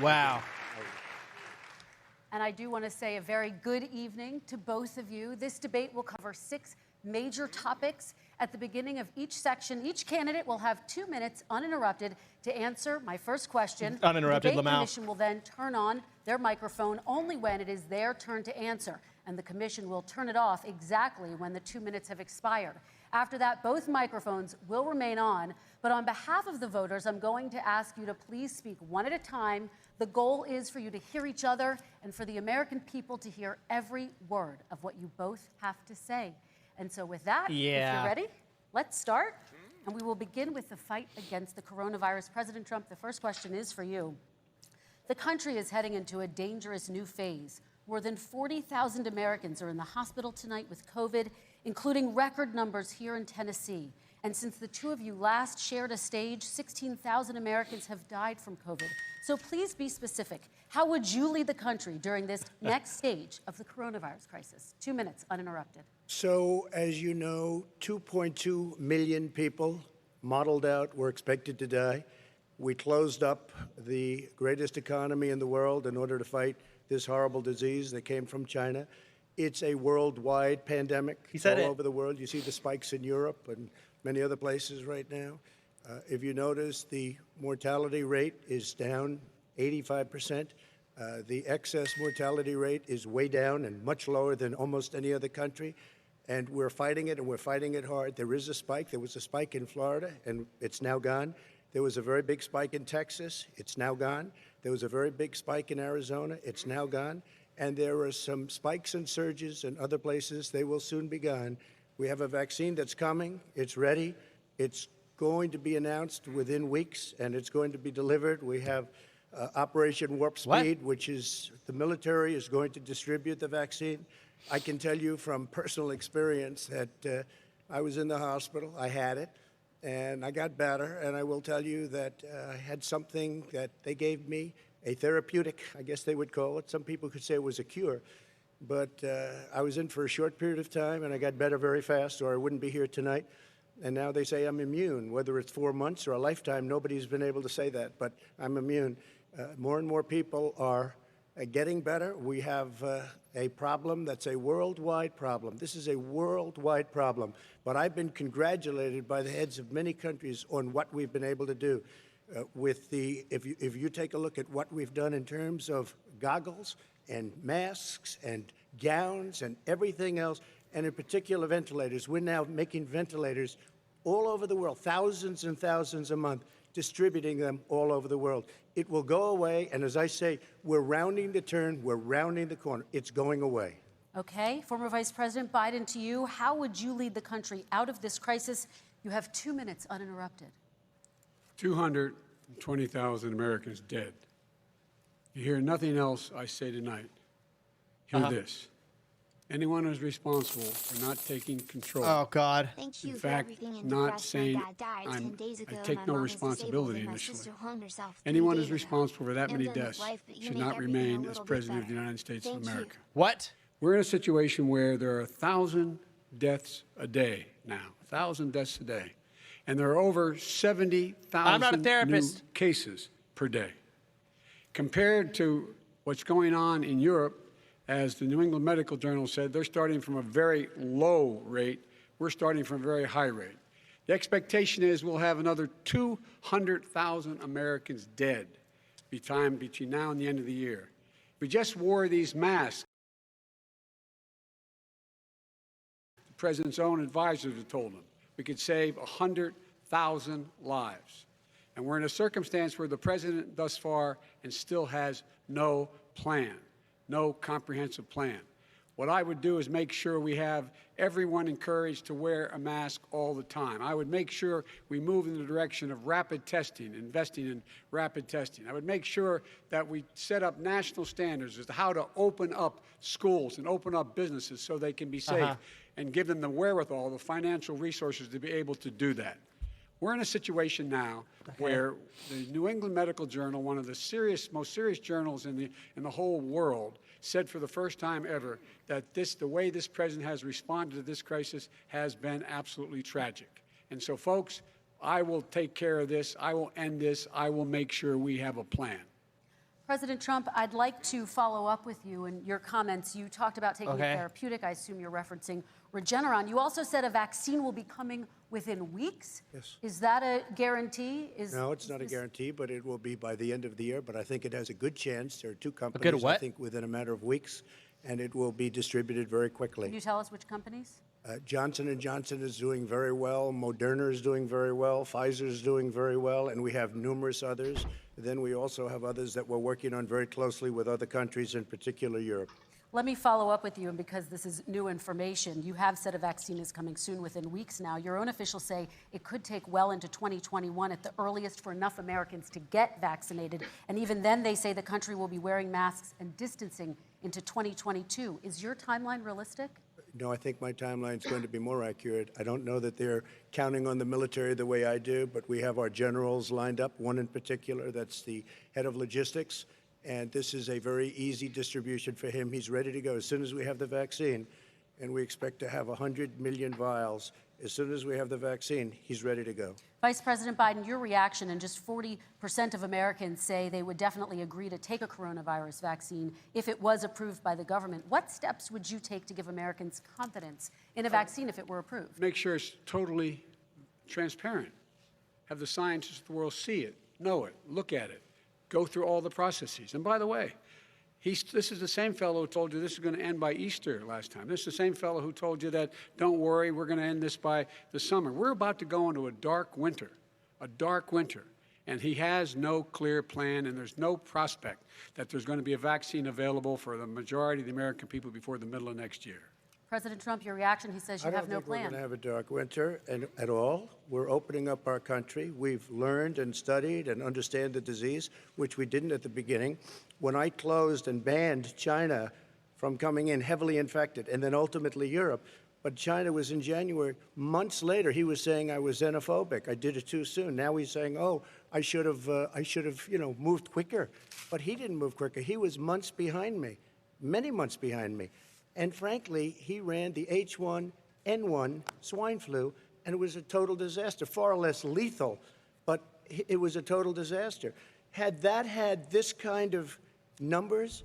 Wow. And I do want to say a very good evening to both of you. This debate will cover 6 major topics. At the beginning of each section, each candidate will have 2 minutes uninterrupted to answer my first question. Uninterrupted, The debate Lamau. commission will then turn on their microphone only when it is their turn to answer, and the commission will turn it off exactly when the 2 minutes have expired. After that, both microphones will remain on, but on behalf of the voters, I'm going to ask you to please speak one at a time. The goal is for you to hear each other and for the American people to hear every word of what you both have to say. And so with that, if you're ready, let's start. And we will begin with the fight against the coronavirus. President Trump, the first question is for you. The country is heading into a dangerous new phase. More than 40,000 Americans are in the hospital tonight with COVID, including record numbers here in Tennessee. And since the two of you last shared a stage, 16,000 Americans have died from COVID. So please be specific. How would you lead the country during this next stage of the coronavirus crisis? 2 minutes, uninterrupted. So, as you know, 2.2 million people modeled out were expected to die. We closed up the greatest economy in the world in order to fight this horrible disease that came from China. It's a worldwide pandemic all over the world. You see the spikes in Europe and many other places right now. If you notice, the mortality rate is down 85%. The excess mortality rate is way down and much lower than almost any other country. And we're fighting it, and we're fighting it hard. There is a spike. There was a spike in Florida, and it's now gone. There was a very big spike in Texas. It's now gone. There was a very big spike in Arizona. It's now gone. And there are some spikes and surges in other places. They will soon be gone. We have a vaccine that's coming. It's ready. It's going to be announced within weeks, and it's going to be delivered. We have Operation Warp Speed, which is the military is going to distribute the vaccine. I can tell you from personal experience that I was in the hospital. I had it, and I got better. And I will tell you that I had something that they gave me, a therapeutic, I guess they would call it. Some people could say it was a cure. But I was in for a short period of time, and I got better very fast, or I wouldn't be here tonight. And now they say I'm immune. Whether it's 4 months or a lifetime, nobody's been able to say that, but I'm immune. More and more people are getting better. We have a problem that's a worldwide problem. This is a worldwide problem. But I've been congratulated by the heads of many countries on what we've been able to do. If you take a look at what we've done in terms of goggles and masks and gowns and everything else, and in particular ventilators, we're now making ventilators all over the world, thousands and thousands a month, distributing them all over the world. It will go away, and as I say, we're rounding the turn, we're rounding the corner. It's going away. Okay, former Vice President Biden, to you, how would you lead the country out of this crisis? You have 2 minutes uninterrupted. 220,000 Americans dead. You hear nothing else I say tonight. Hear this. Anyone who's responsible for not taking control. Oh, God. Thank you in for fact, everything. not saying I take no responsibility initially. Anyone who's responsible for that many deaths should not remain as President of the United States of America. What? We're in a situation where there are 1,000 deaths a day now, 1,000 deaths a day. And there are over 70,000 new cases per day. Compared to what's going on in Europe, as the New England Medical Journal said, they're starting from a very low rate. We're starting from a very high rate. The expectation is we'll have another 200,000 Americans dead between now and the end of the year. If we just wore these masks, the president's own advisors have told him, we could save 100,000 lives. And we're in a circumstance where the president thus far and still has no plan. No comprehensive plan. What I would do is make sure we have everyone encouraged to wear a mask all the time. I would make sure we move in the direction of rapid testing, investing in rapid testing. I would make sure that we set up national standards as to how to open up schools and open up businesses so they can be safe and give them the wherewithal, the financial resources to be able to do that. We're in a situation now where the New England Medical Journal, one of the most serious journals in the whole world, said for the first time ever that the way this president has responded to this crisis has been absolutely tragic. And so, folks, I will take care of this. I will end this. I will make sure we have a plan. President Trump, I'd like to follow up with you in your comments. You talked about taking a therapeutic. I assume you're referencing Regeneron. You also said a vaccine will be coming within weeks. Yes. Is that a guarantee? No, it's not a guarantee, but it will be by the end of the year. But I think it has a good chance. There are two companies, I think, within a matter of weeks, and it will be distributed very quickly. Can you tell us which companies? Johnson & Johnson is doing very well. Moderna is doing very well. Pfizer is doing very well. And we have numerous others. Then we also have others that we're working on very closely with other countries, in particular Europe. Let me follow up with you, and because this is new information, you have said a vaccine is coming soon, within weeks now. Your own officials say it could take well into 2021 at the earliest for enough Americans to get vaccinated. And even then, they say the country will be wearing masks and distancing into 2022. Is your timeline realistic? No, I think my timeline is going to be more accurate. I don't know that they're counting on the military the way I do, but we have our generals lined up, one in particular that's the head of logistics, and this is a very easy distribution for him. He's ready to go as soon as we have the vaccine, and we expect to have 100 million vials. As soon as we have the vaccine, he's ready to go. Vice President Biden, your reaction, and just 40% of Americans say they would definitely agree to take a coronavirus vaccine if it was approved by the government. What steps would you take to give Americans confidence in a vaccine if it were approved? Make sure it's totally transparent. Have the scientists of the world see it, know it, look at it, go through all the processes. And by the way, this is the same fellow who told you this is going to end by Easter last time. This is the same fellow who told you that, don't worry, we're going to end this by the summer. We're about to go into a dark winter, and he has no clear plan, and there's no prospect that there's going to be a vaccine available for the majority of the American people before the middle of next year. President Trump, your reaction, he says you have no plan. I don't think we're going to have a dark winter at all. We're opening up our country. We've learned and studied and understand the disease, which we didn't at the beginning. When I closed and banned China from coming in heavily infected, and then ultimately Europe, but China was in January. Months later, he was saying I was xenophobic. I did it too soon. Now he's saying, oh, I should have, moved quicker. But he didn't move quicker. He was months behind me, many months behind me. And frankly, he ran the H1N1 swine flu, and it was a total disaster, far less lethal, but it was a total disaster. Had that had this kind of numbers,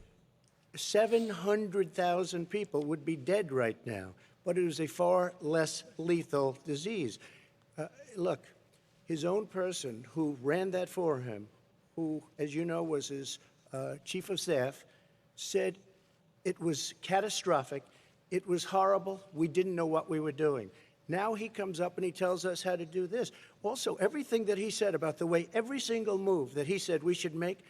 700,000 people would be dead right now, but it was a far less lethal disease. Look, his own person who ran that for him, who, as you know, was his chief of staff, said it was catastrophic. It was horrible. We didn't know what we were doing. Now he comes up and he tells us how to do this. Also, everything that he said about the way every single move that he said we should make,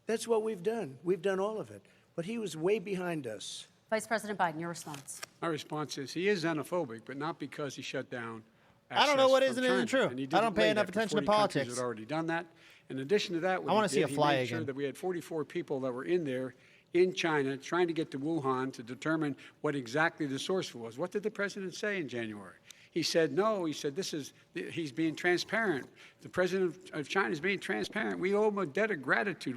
that's what we've done. We've done all of it. But he was way behind us. Vice President Biden, your response. My response is he is xenophobic, but not because he shut down I don't know what is from and isn't China. true. And he I don't did it pay late enough after attention to 40 countries politics. had already done that. In addition to that, I want to see a fly he made sure again. that we had 44 people that were in there in China trying to get to Wuhan to determine what exactly the source was. What did the president say in January? He said, no, he said, he's being transparent. The president of China is being transparent. We owe him a debt of gratitude.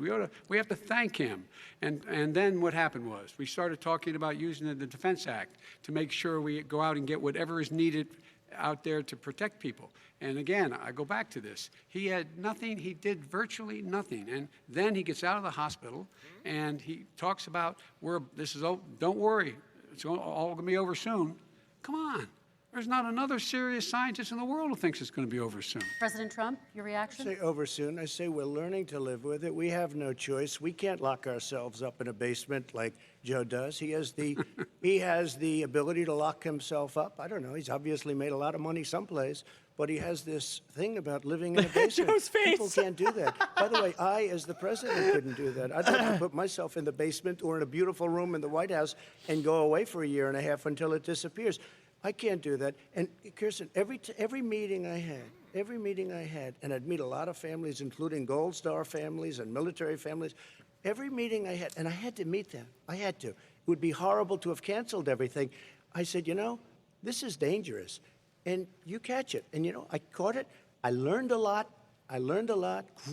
We have to thank him. And then what happened was we started talking about using the Defense Act to make sure we go out and get whatever is needed out there to protect people. And again, I go back to this. He had nothing. He did virtually nothing. And then he gets out of the hospital and he talks about, don't worry, it's all going to be over soon. Come on. There's not another serious scientist in the world who thinks it's going to be over soon. President Trump, your reaction? I say over soon. I say we're learning to live with it. We have no choice. We can't lock ourselves up in a basement like Joe does. He has the ability to lock himself up. I don't know. He's obviously made a lot of money someplace, but he has this thing about living in a basement. Joe's face. People can't do that. By the way, I, as the president, couldn't do that. I'd like to put myself in the basement or in a beautiful room in the White House and go away for a year and a half until it disappears. I can't do that. And Kirsten, every meeting I had, and I'd meet a lot of families, including Gold Star families and military families, every meeting I had, and I had to meet them. I had to. It would be horrible to have canceled everything. I said, this is dangerous. And you catch it. And, I caught it. I learned a lot.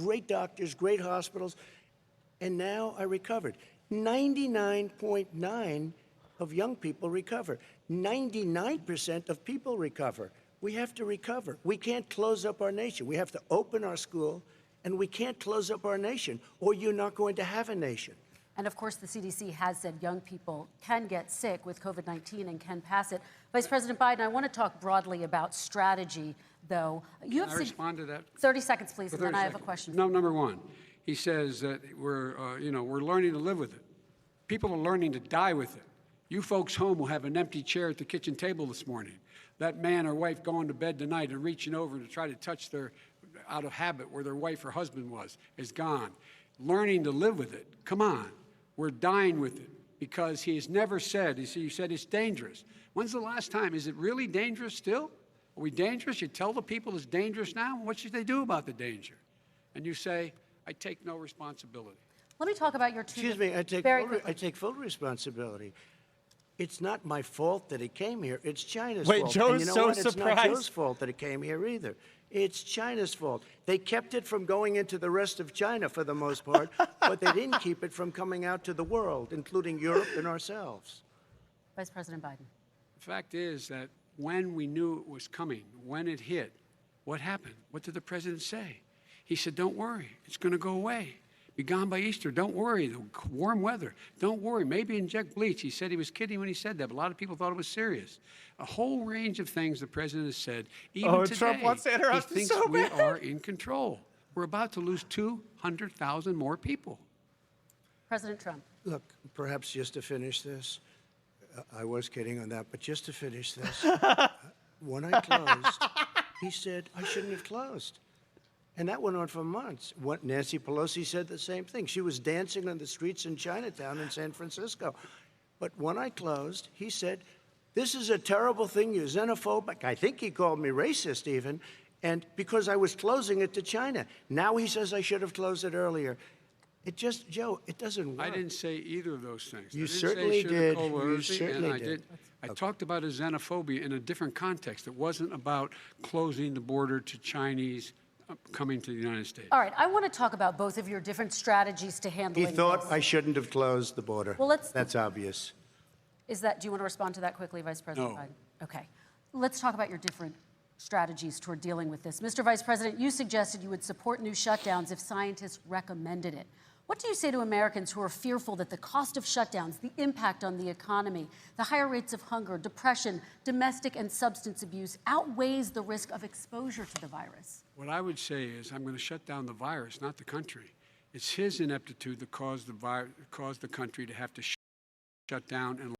Great doctors, great hospitals. And now I recovered. 99.9% of young people recover. 99% of people recover. We have to recover. We can't close up our nation. We have to open our school. And and we can't close up our nation, or you're not going to have a nation. And of course, the CDC has said young people can get sick with COVID-19 and can pass it. Vice President Biden, I want to talk broadly about strategy, though. You Can I respond to that? 30 seconds, please, and then I have a seconds. question. No, number one, he says that we're learning to live with it. People are learning to die with it. You folks home will have an empty chair at the kitchen table this morning. That man or wife going to bed tonight and reaching over to try to touch their, out of habit, where their wife or husband was, is gone. Learning to live with it. Come on. We're dying with it because he has never said, you said it's dangerous. When's the last time? Is it really dangerous still? Are we dangerous? You tell the people it's dangerous now? What should they do about the danger? And you say, I take no responsibility. Let me talk about your two. Excuse me, I take full responsibility. It's not my fault that it came here. It's China's fault. Wait, Joe's and you know so what? It's surprised. not Joe's fault that it came here either. It's China's fault. They kept it from going into the rest of China for the most part, but they didn't keep it from coming out to the world, including Europe and ourselves. Vice President Biden. The fact is that when we knew it was coming, when it hit, what happened? What did the president say? He said, don't worry, it's going to go away. Be gone by Easter. Don't worry. The warm weather. Don't worry. Maybe inject bleach. He said he was kidding when he said that, but a lot of people thought it was serious. A whole range of things the president has said. Even today, Trump wants to interrupt he thinks so we bad. are in control. We're about to lose 200,000 more people. President Trump. Look, perhaps just to finish this, I was kidding on that, but just to finish this, when I closed, he said I shouldn't have closed. And that went on for months. Nancy Pelosi said the same thing. She was dancing on the streets in Chinatown in San Francisco. But when I closed, he said, this is a terrible thing. You're xenophobic. I think he called me racist even. And because I was closing it to China. Now he says I should have closed it earlier. It just, Joe, it doesn't work. I didn't say either of those things. You I didn't certainly say did. sugar cola You Earthy, certainly and did. I talked about a xenophobia in a different context. It wasn't about closing the border to Chinese coming to the United States. All right, I want to talk about both of your different strategies to handling He thought this. I shouldn't have closed the border. Well, That's obvious. Do you want to respond to that quickly, Vice President No. Biden? Okay. Let's talk about your different strategies toward dealing with this. Mr. Vice President, you suggested you would support new shutdowns if scientists recommended it. What do you say to Americans who are fearful that the cost of shutdowns, the impact on the economy, the higher rates of hunger, depression, domestic and substance abuse outweighs the risk of exposure to the virus? What I would say is I'm going to shut down the virus, not the country. It's his ineptitude that caused the country to have to shut down in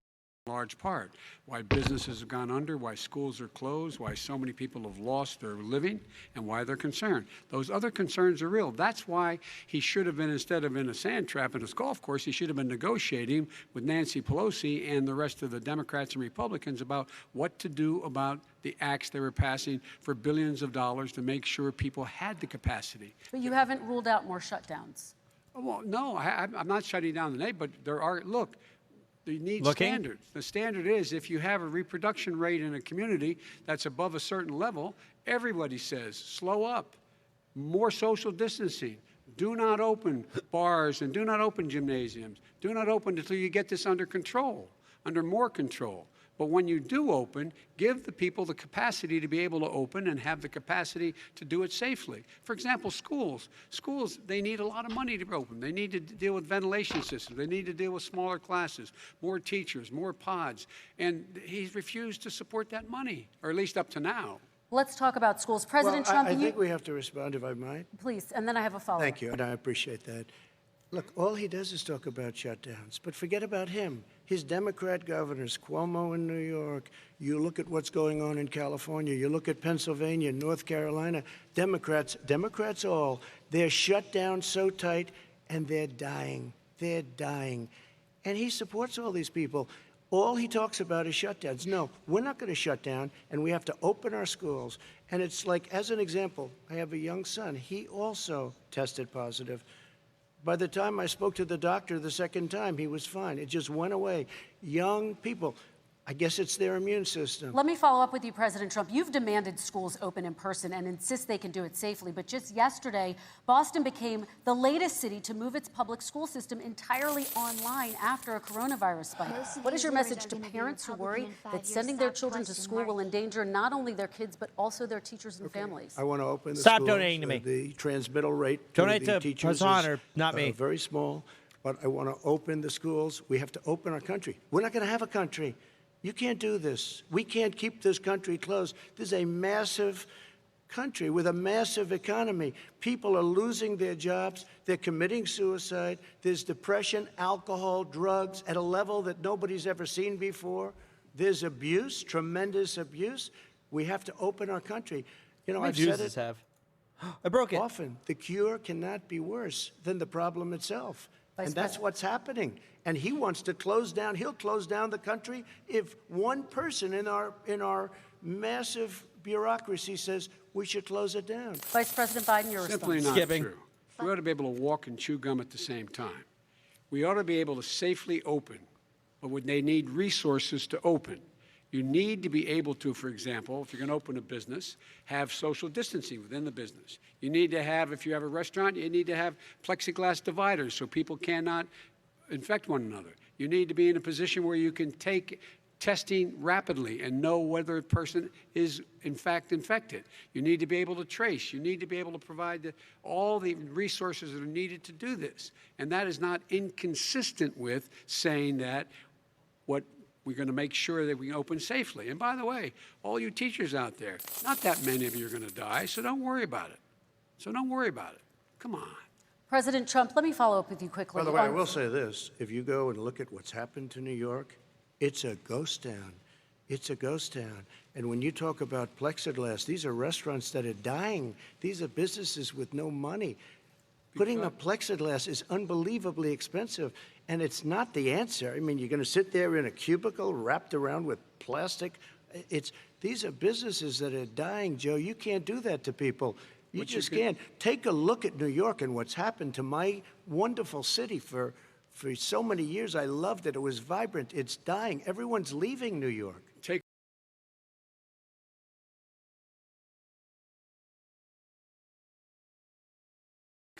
large part. Why businesses have gone under, why schools are closed, why so many people have lost their living, and why they're concerned. Those other concerns are real. That's why he should have been, instead of in a sand trap in a golf course, he should have been negotiating with Nancy Pelosi and the rest of the Democrats and Republicans about what to do about the acts they were passing for billions of dollars to make sure people had the capacity. But you haven't ruled out more shutdowns. Well, no, I'm not shutting down the name, but there are, look, you need standards. The standard is if you have a reproduction rate in a community that's above a certain level, everybody says, slow up, more social distancing, do not open bars and do not open gymnasiums, do not open until you get this under control, under more control. But when you do open, give the people the capacity to be able to open and have the capacity to do it safely. For example, schools. Schools, they need a lot of money to open. They need to deal with ventilation systems. They need to deal with smaller classes, more teachers, more pods. And he's refused to support that money, or at least up to now. Let's talk about schools. President Trump, I think we have to respond, if I might. please, and then I have a follow-up. Thank you, and I appreciate that. Look, all he does is talk about shutdowns, but forget about him. His Democrat governors, Cuomo in New York, you look at what's going on in California, you look at Pennsylvania, North Carolina, Democrats all, they're shut down so tight, and they're dying. They're dying. And he supports all these people. All he talks about is shutdowns. No, we're not going to shut down, and we have to open our schools. And it's like, as an example, I have a young son. He also tested positive. By the time I spoke to the doctor the second time, he was fine. It just went away. Young people. I guess it's their immune system. Let me follow up with you, President Trump. You've demanded schools open in person and insist they can do it safely. But just yesterday, Boston became the latest city to move its public school system entirely online after a coronavirus spike. What is your message to parents who worry that sending their children to school will endanger not only their kids, but also their teachers and families? I want to open the Stop schools. donating to me. The transmittal rate Donate to the to teachers Hassan is or not me. Very small. But I want to open the schools. We have to open our country. We're not going to have a country. You can't do this. We can't keep this country closed. This is a massive country with a massive economy. People are losing their jobs. They're committing suicide. There's depression, alcohol, drugs at a level that nobody's ever seen before. There's abuse, tremendous abuse. We have to open our country. You know, How many I've views said does it this have? I broke it. often. The cure cannot be worse than the problem itself. And that's what's happening. And he wants to close down. He'll close down the country if one person in our massive bureaucracy says we should close it down. Vice President Biden, your Simply response. not Skipping. true. We ought to be able to walk and chew gum at the same time. We ought to be able to safely open, but would they need resources to open? You need to be able to, for example, if you're going to open a business, have social distancing within the business. You need to have, if you have a restaurant, you need to have plexiglass dividers so people cannot infect one another. You need to be in a position where you can take testing rapidly and know whether a person is in fact infected. You need to be able to trace. You need to be able to provide all the resources that are needed to do this. And that is not inconsistent with saying that what we're going to make sure that we can open safely. And by the way, all you teachers out there, not that many of you are going to die, so don't worry about it. So don't worry about it. Come on. President Trump, let me follow up with you quickly. By the way, I will say this. If you go and look at what's happened to New York, it's a ghost town. It's a ghost town. And when you talk about plexiglass, these are restaurants that are dying. These are businesses with no money. Putting up plexiglass is unbelievably expensive, and it's not the answer. I mean, you're going to sit there in a cubicle wrapped around with plastic. These are businesses that are dying, Joe. You can't do that to people. You just can't. Take a look at New York and what's happened to my wonderful city for so many years. I loved it. It was vibrant. It's dying. Everyone's leaving New York. Take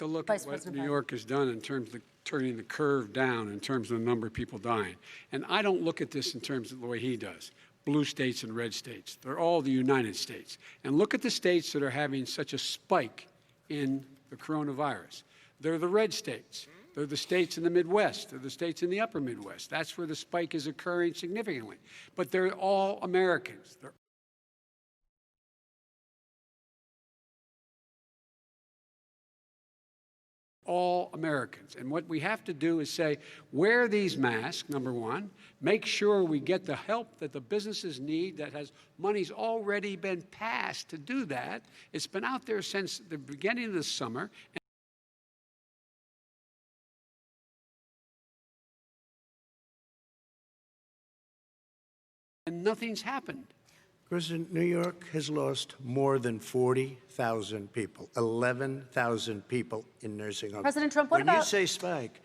a look Vice at what President New Biden. York has done in terms of turning the curve down in terms of the number of people dying. And I don't look at this in terms of the way he does. Blue states and red states. They're all the United States. And look at the states that are having such a spike in the coronavirus. They're the red states. They're the states in the Midwest. They're the states in the upper Midwest. That's where the spike is occurring significantly. But they're all Americans. They're all Americans. And what we have to do is say, wear these masks, number one, make sure we get the help that the businesses need that has money's already been passed to do that. It's been out there since the beginning of the summer. And nothing's happened. President, New York has lost more than 40,000 people, 11,000 people in nursing homes. President Trump, what when you about- say spike,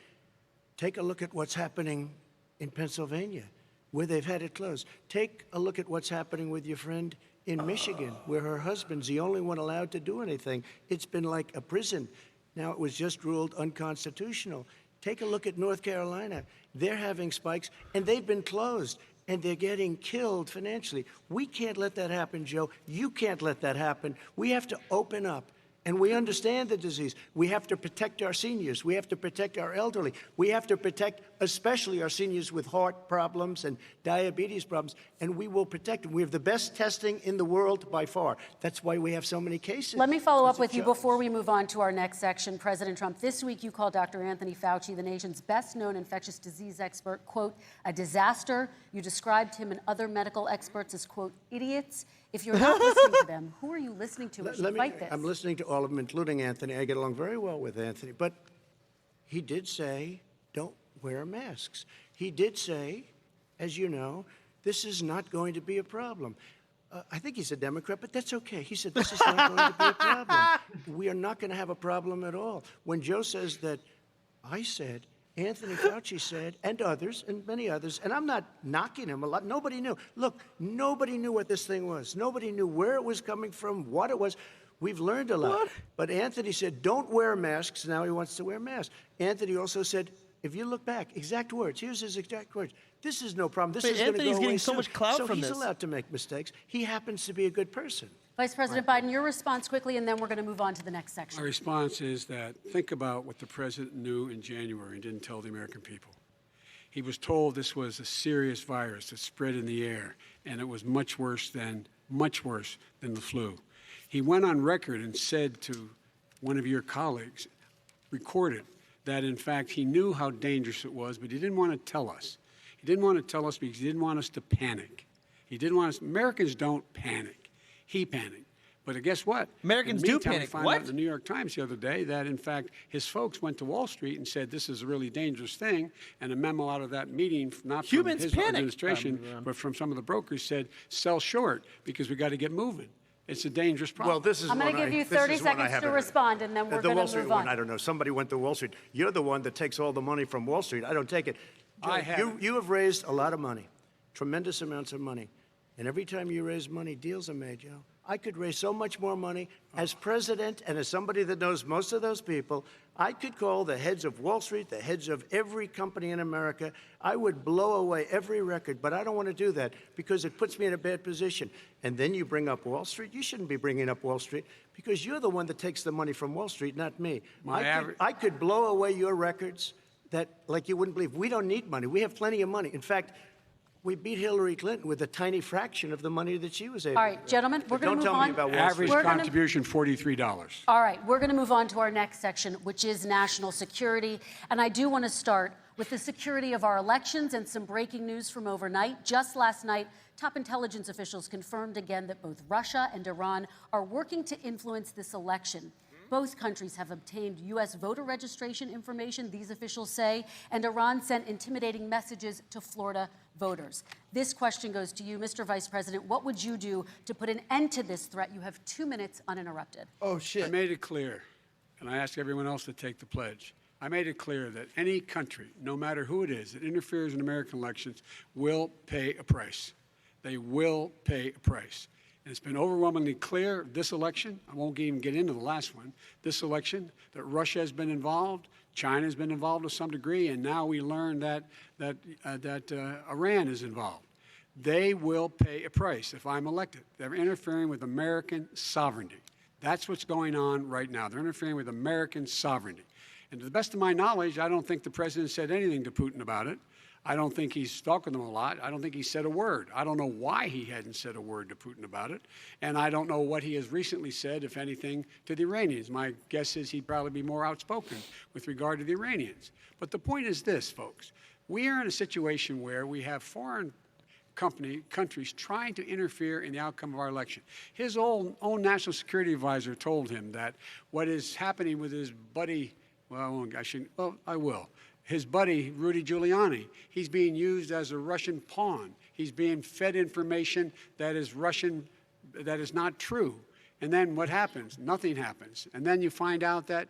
take a look at what's happening in Pennsylvania, where they've had it closed. Take a look at what's happening with your friend in Michigan, where her husband's the only one allowed to do anything. It's been like a prison. Now it was just ruled unconstitutional. Take a look at North Carolina. They're having spikes, and they've been closed, and they're getting killed financially. We can't let that happen, Joe. You can't let that happen. We have to open up. And we understand the disease. We have to protect our seniors. We have to protect our elderly. We have to protect especially our seniors with heart problems and diabetes problems. And we will protect them. We have the best testing in the world by far. That's why we have so many cases. Let me follow up Because with it you shows. before we move on to our next section. President Trump, this week you called Dr. Anthony Fauci, the nation's best-known infectious disease expert, quote, a disaster. You described him and other medical experts as, quote, idiots. If you're not listening to them, who are you listening to as you fight this? I'm listening to all of them, including Anthony. I get along very well with Anthony. But he did say, don't wear masks. He did say, as you know, this is not going to be a problem. I think he's a Democrat, but that's okay. He said, this is not going to be a problem. We are not going to have a problem at all. When Joe says that I said Anthony Fauci said, and others, and many others, and I'm not knocking him a lot. Nobody knew. Look, nobody knew what this thing was. Nobody knew where it was coming from, what it was. We've learned a lot. What? But Anthony said, don't wear masks. Now he wants to wear masks. Anthony also said, if you look back, exact words. Here's his exact words. This is no problem. This Wait, is going to go Anthony's away getting so soon. much clout so from he's this. allowed to make mistakes. He happens to be a good person. Vice President Biden, your response quickly, and then we're going to move on to the next section. My response is that think about what the president knew in January and didn't tell the American people. He was told this was a serious virus that spread in the air, and it was much worse than the flu. He went on record and said to one of your colleagues, recorded, that in fact he knew how dangerous it was, but he didn't want to tell us. He didn't want to tell us because he didn't want us to panic. He didn't want us. Americans don't panic. He panicked. But guess what? Americans in the do meantime, panic. We found What? out in the New York Times the other day that, in fact, his folks went to Wall Street and said this is a really dangerous thing. And a memo out of that meeting, not from Humans his panic. administration, but from some of the brokers, said sell short because we got to get moving. It's a dangerous problem. Well, this is I'm going to give you 30 seconds to respond, and then we're the going Wall to Street move one, on. I don't know. Somebody went to Wall Street. You're the one that takes all the money from Wall Street. I don't take it. I haven't. You have raised a lot of money, tremendous amounts of money. And every time you raise money, deals are made, Joe. I could raise so much more money. As president and as somebody that knows most of those people, I could call the heads of Wall Street, the heads of every company in America. I would blow away every record, but I don't want to do that because it puts me in a bad position. And then you bring up Wall Street. You shouldn't be bringing up Wall Street because you're the one that takes the money from Wall Street, not me. I could blow away your records that, like you wouldn't believe. We don't need money. We have plenty of money. In fact, we beat Hillary Clinton with a tiny fraction of the money that she was able to. All right, gentlemen, we're going to move Don't tell on. me about Wall Average Street. contribution, $43. All right, we're going to move on to our next section, which is national security. And I do want to start with the security of our elections and some breaking news from overnight. Just last night, top intelligence officials confirmed again that both Russia and Iran are working to influence this election. Both countries have obtained U.S. voter registration information, these officials say, and Iran sent intimidating messages to Florida voters. This question goes to you, Mr. Vice President. What would you do to put an end to this threat? You have 2 minutes uninterrupted. Oh, I shit. made it clear, and I ask everyone else to take the pledge. I made it clear that any country, no matter who it is, that interferes in American elections will pay a price. They will pay a price. And it's been overwhelmingly clear this election, I won't even get into the last one, this election, that Russia has been involved, China has been involved to some degree, and now we learn that Iran is involved. They will pay a price if I'm elected. They're interfering with American sovereignty. That's what's going on right now. They're interfering with American sovereignty. And to the best of my knowledge, I don't think the president said anything to Putin about it. I don't think he's talking to them a lot. I don't think he said a word. I don't know why he hadn't said a word to Putin about it. And I don't know what he has recently said, if anything, to the Iranians. My guess is he'd probably be more outspoken with regard to the Iranians. But the point is this, folks. We are in a situation where we have foreign countries trying to interfere in the outcome of our election. His own national security advisor told him that what is happening with his buddy, I will. His buddy, Rudy Giuliani, he's being used as a Russian pawn. He's being fed information that is Russian, that is not true. And then what happens? Nothing happens. And then you find out that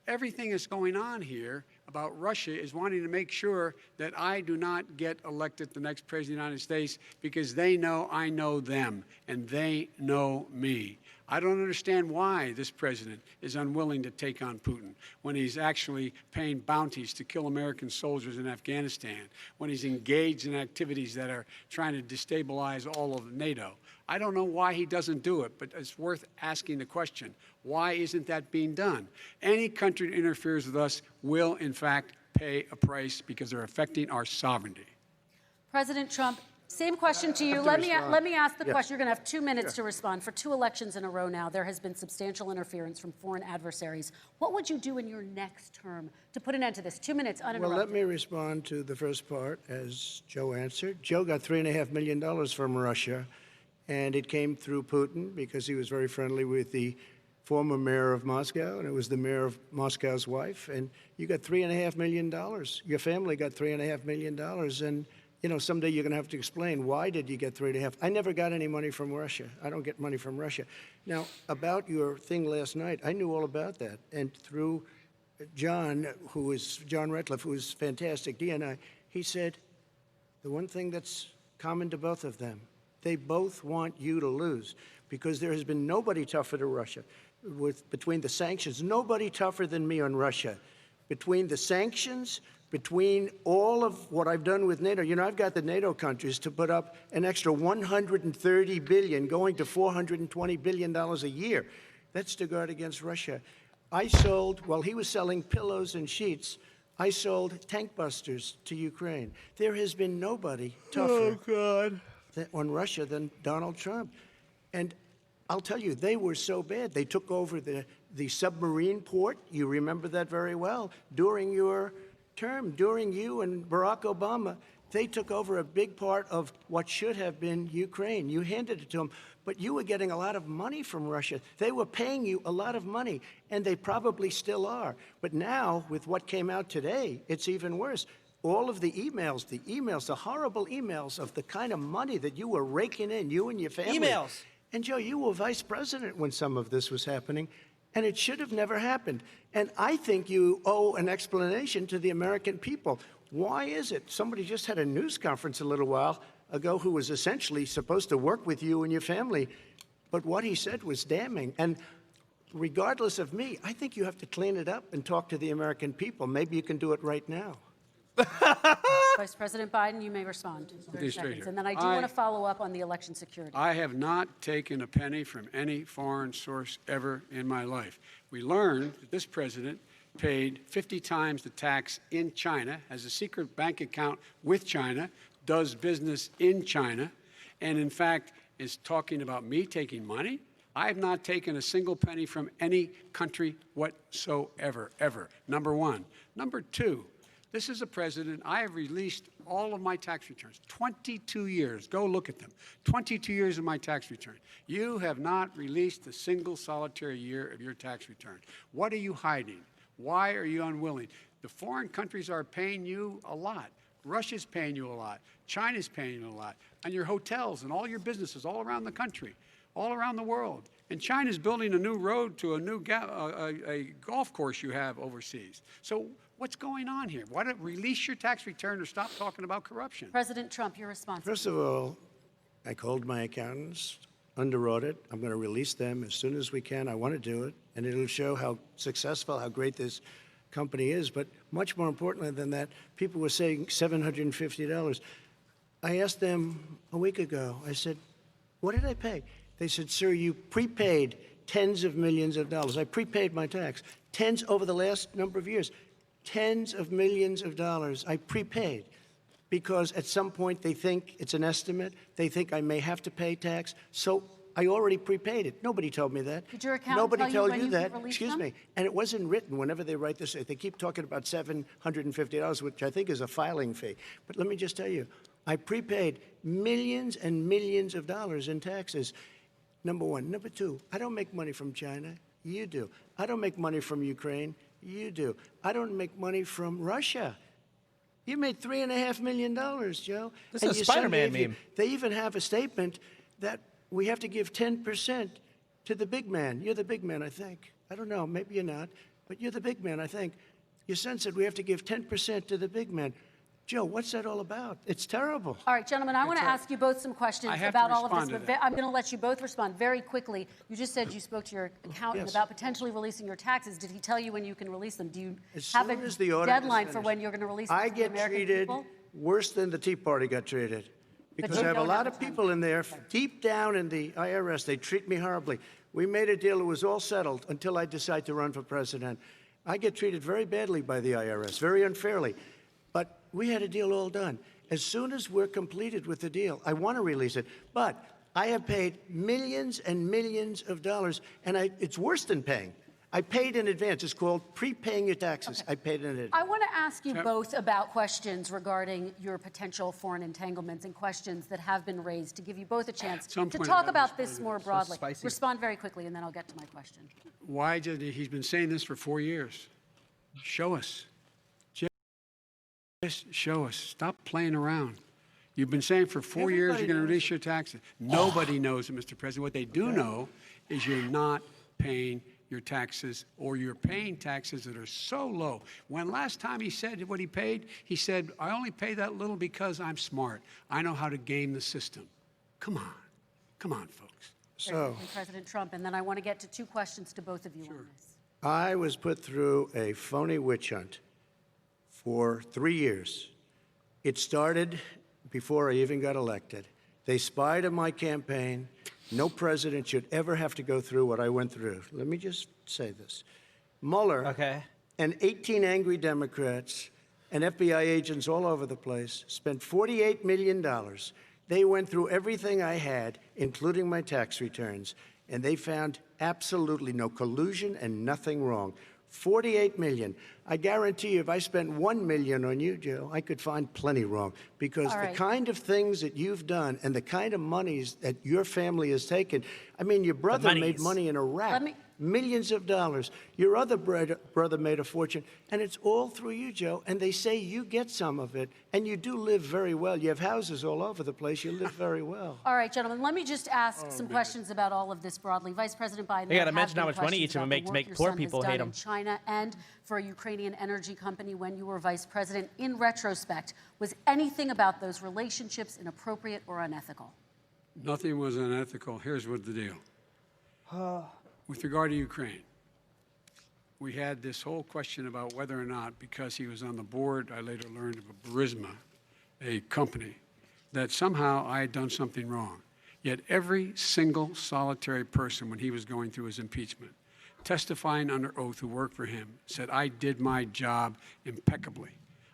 everything that's going on here about Russia is wanting to make sure that I do not get elected the next president of the United States because they know I know them and they know me. I don't understand why this president is unwilling to take on Putin when he's actually paying bounties to kill American soldiers in Afghanistan, when he's engaged in activities that are trying to destabilize all of NATO. I don't know why he doesn't do it, but it's worth asking the question, why isn't that being done? Any country that interferes with us will, in fact, pay a price because they're affecting our sovereignty. President Trump, same question to you. Let me ask the question. You're going to have 2 minutes to respond. For 2 elections in a row now, there has been substantial interference from foreign adversaries. What would you do in your next term to put an end to this? 2 minutes uninterrupted. Well, let me respond to the first part, as Joe answered. Joe got $3.5 million from Russia, and it came through Putin because he was very friendly with the former mayor of Moscow, and it was the mayor of Moscow's wife. And you got $3.5 million. Your family got $3.5 million, and you know, someday you're going to have to explain why did you get 3.5. I never got any money from Russia. I don't get money from Russia. Now, about your thing last night, I knew all about that. And through John Ratcliffe, who was fantastic, DNI, he said, the one thing that's common to both of them, they both want you to lose, because there has been nobody tougher to Russia. Between the sanctions, nobody tougher than me on Russia. Between the sanctions, between all of what I've done with NATO, I've got the NATO countries to put up an extra $130 billion, going to $420 billion a year. That's to guard against Russia. I sold, while he was selling pillows and sheets, I sold tank busters to Ukraine. There has been nobody tougher on Russia than Donald Trump. And I'll tell you, they were so bad. They took over the submarine port. You remember that very well. During your term, during you and Barack Obama, they took over a big part of what should have been Ukraine. You handed it to them, but you were getting a lot of money from Russia. They were paying you a lot of money, and they probably still are. But now, with what came out today, it's even worse. All of the emails, the horrible emails of the kind of money that you were raking in, you and your family. Emails. And, Joe, you were vice president when some of this was happening, and it should have never happened. And I think you owe an explanation to the American people. Why is it? Somebody just had a news conference a little while ago who was essentially supposed to work with you and your family, but what he said was damning. And regardless of me, I think you have to clean it up and talk to the American people. Maybe you can do it right now. Vice President Biden, you may respond. 30 straight seconds. here. And then I do want to follow up on the election security. I have not taken a penny from any foreign source ever in my life. We learned that this president paid 50 times the tax in China, has a secret bank account with China, does business in China, and in fact is talking about me taking money. I have not taken a single penny from any country whatsoever, ever, number one. Number two, this is a president, I have released all of my tax returns, 22 years. Go look at them. 22 years of my tax return. You have not released a single solitary year of your tax return. What are you hiding? Why are you unwilling? The foreign countries are paying you a lot. Russia's paying you a lot. China's paying you a lot. And your hotels and all your businesses all around the country, all around the world. And China's building a new road to a new a golf course you have overseas. So what's going on here? Why don't release your tax return or stop talking about corruption? President Trump, your response. First of all, I called my accountants under audit. I'm going to release them as soon as we can. I want to do it, and it'll show how successful, how great this company is. But much more importantly than that, people were saying $750. I asked them a week ago, I said, what did I pay? They said, sir, you prepaid tens of millions of dollars. I prepaid my tax. Tens over the last number of years. Tens of millions of dollars I prepaid because at some point they think it's an estimate. They think I may have to pay tax. So I already prepaid it. Nobody told me that. Did your accountant Nobody tell you told when you you that. could release Excuse them? me. And it wasn't written whenever they write this. They keep talking about $750, which I think is a filing fee. But let me just tell you, I prepaid millions and millions of dollars in taxes. Number one. Number two, I don't make money from China. You do. I don't make money from Ukraine. You do. I don't make money from Russia. You made $3.5 million, Joe. This is a Spider-Man meme. They even have a statement that we have to give 10% to the big man. You're the big man, I think. I don't know. Maybe you're not. But you're the big man, I think. Your son said we have to give 10% to the big man. Joe, what's that all about? It's terrible. All right, gentlemen, I want to ask you both some questions I have about to all of this, respond to but I'm going to let you both respond very quickly. You just said you spoke to your accountant Yes. about potentially releasing your taxes. Did he tell you when you can release them? Do you As have soon a as the audit is deadline for finished. when you're going to release them I to the get American treated people? worse than the Tea Party got treated. Because you I have a don't lot have of time. people in there, deep down in the IRS, they treat me horribly. We made a deal, it was all settled until I decide to run for president. I get treated very badly by the IRS, very unfairly. But we had a deal all done. As soon as we're completed with the deal, I want to release it. But I have paid millions and millions of dollars, and it's worse than paying. I paid in advance. It's called prepaying your taxes. I paid in advance. I want to ask you both about questions regarding your potential foreign entanglements and questions that have been raised to give you both a chance some to point talk in about time, this more broadly. spicy. Respond very quickly, and then I'll get to my question. Why did he's been saying this for 4 years? Show us. Just show us. Stop playing around. You've been saying for 4 years Everybody you're going to knows. release your taxes. Nobody knows it, Mr. President. What they do know is you're not paying your taxes, or you're paying taxes that are so low. When last time he said what he paid, he said, I only pay that little because I'm smart. I know how to game the system. Come on, folks. So President Trump, and then I want to get to two questions to both of you on this. I was put through a phony witch hunt for 3 years. It started before I even got elected. They spied on my campaign. No president should ever have to go through what I went through. Let me just say this. Mueller and 18 angry Democrats and FBI agents all over the place spent $48 million. They went through everything I had, including my tax returns, and they found absolutely no collusion and nothing wrong. 48 million. I guarantee you, if I spent 1 million on you, Joe, I could find plenty wrong. Because the kind of things that you've done and the kind of monies that your family has taken, I mean, your brother made money in Iraq, millions of dollars. Your other brother made a fortune, and it's all through you, Joe. And they say you get some of it, and you do live very well. You have houses all over the place. You live very well. All right, gentlemen, let me just ask some questions about all of this broadly. Vice President Biden, They got to mention how much money each of them make to make poor people hate them. in China and for a Ukrainian energy company when you were vice president. In retrospect, was anything about those relationships inappropriate or unethical? Nothing was unethical. Here's what the deal. With regard to Ukraine, we had this whole question about whether or not, because he was on the board, I later learned of a Burisma, a company, that somehow I had done something wrong. Yet every single solitary person, when he was going through his impeachment, testifying under oath who worked for him, said, I did my job impeccably.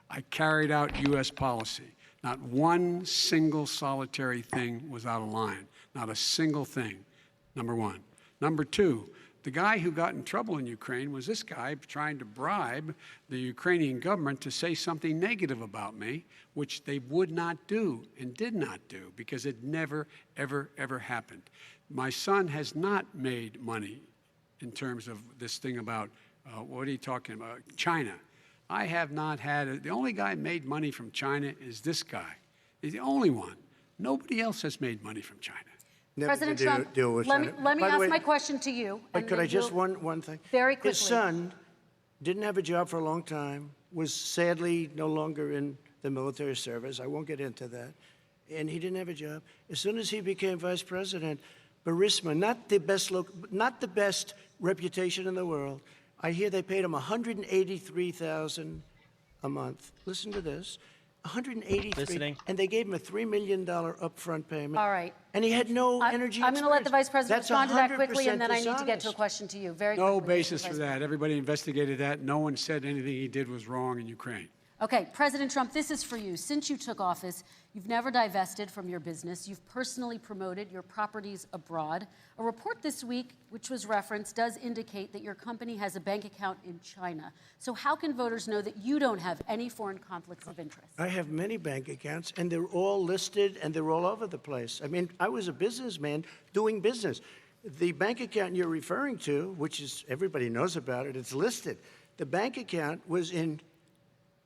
I carried out U.S. policy. Not one single solitary thing was out of line. Not a single thing, number one. Number two, the guy who got in trouble in Ukraine was this guy trying to bribe the Ukrainian government to say something negative about me, which they would not do and did not do because it never, ever, ever happened. My son has not made money in terms of this thing about, what are you talking about, China. I have not had, the only guy made money from China is this guy. He's the only one. Nobody else has made money from China. President Trump, let me ask my question to you. But could I just, one thing? Very quickly. His son didn't have a job for a long time, was sadly no longer in the military service. I won't get into that. And he didn't have a job. As soon as he became vice president, Burisma, not the best reputation in the world. I hear they paid him $183,000 a month. Listen to this. $183,000, and they gave him a $3 million upfront payment. All right. And he had no energy. I'm going to let the vice president respond to that quickly, and then I need to dishonest. get to a question to you. Very quickly. No basis for that. Everybody investigated that. No one said anything he did was wrong in Ukraine. Okay, President Trump, this is for you. Since you took office, you've never divested from your business. You've personally promoted your properties abroad. A report this week, which was referenced, does indicate that your company has a bank account in China. So how can voters know that you don't have any foreign conflicts of interest? I have many bank accounts, and they're all listed, and they're all over the place. I mean, I was a businessman doing business. The bank account you're referring to, which is, everybody knows about it, it's listed. The bank account was in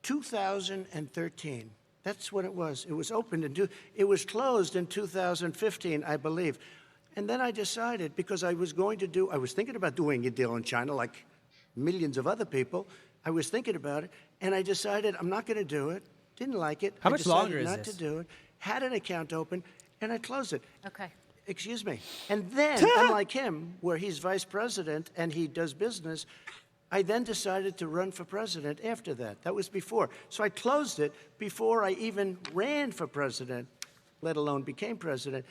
2013. That's what it was. It was opened it was closed in 2015, I believe. And then I decided, because I was thinking about doing a deal in China like millions of other people. I was thinking about it, and I decided I'm not going to do it. Didn't like it. How much longer is not this? to do it. Had an account open, and I closed it. Okay. Excuse me. And then, unlike him, where he's vice president and he does business, I then decided to run for president after that. That was before. So I closed it before I even ran for president, let alone became president.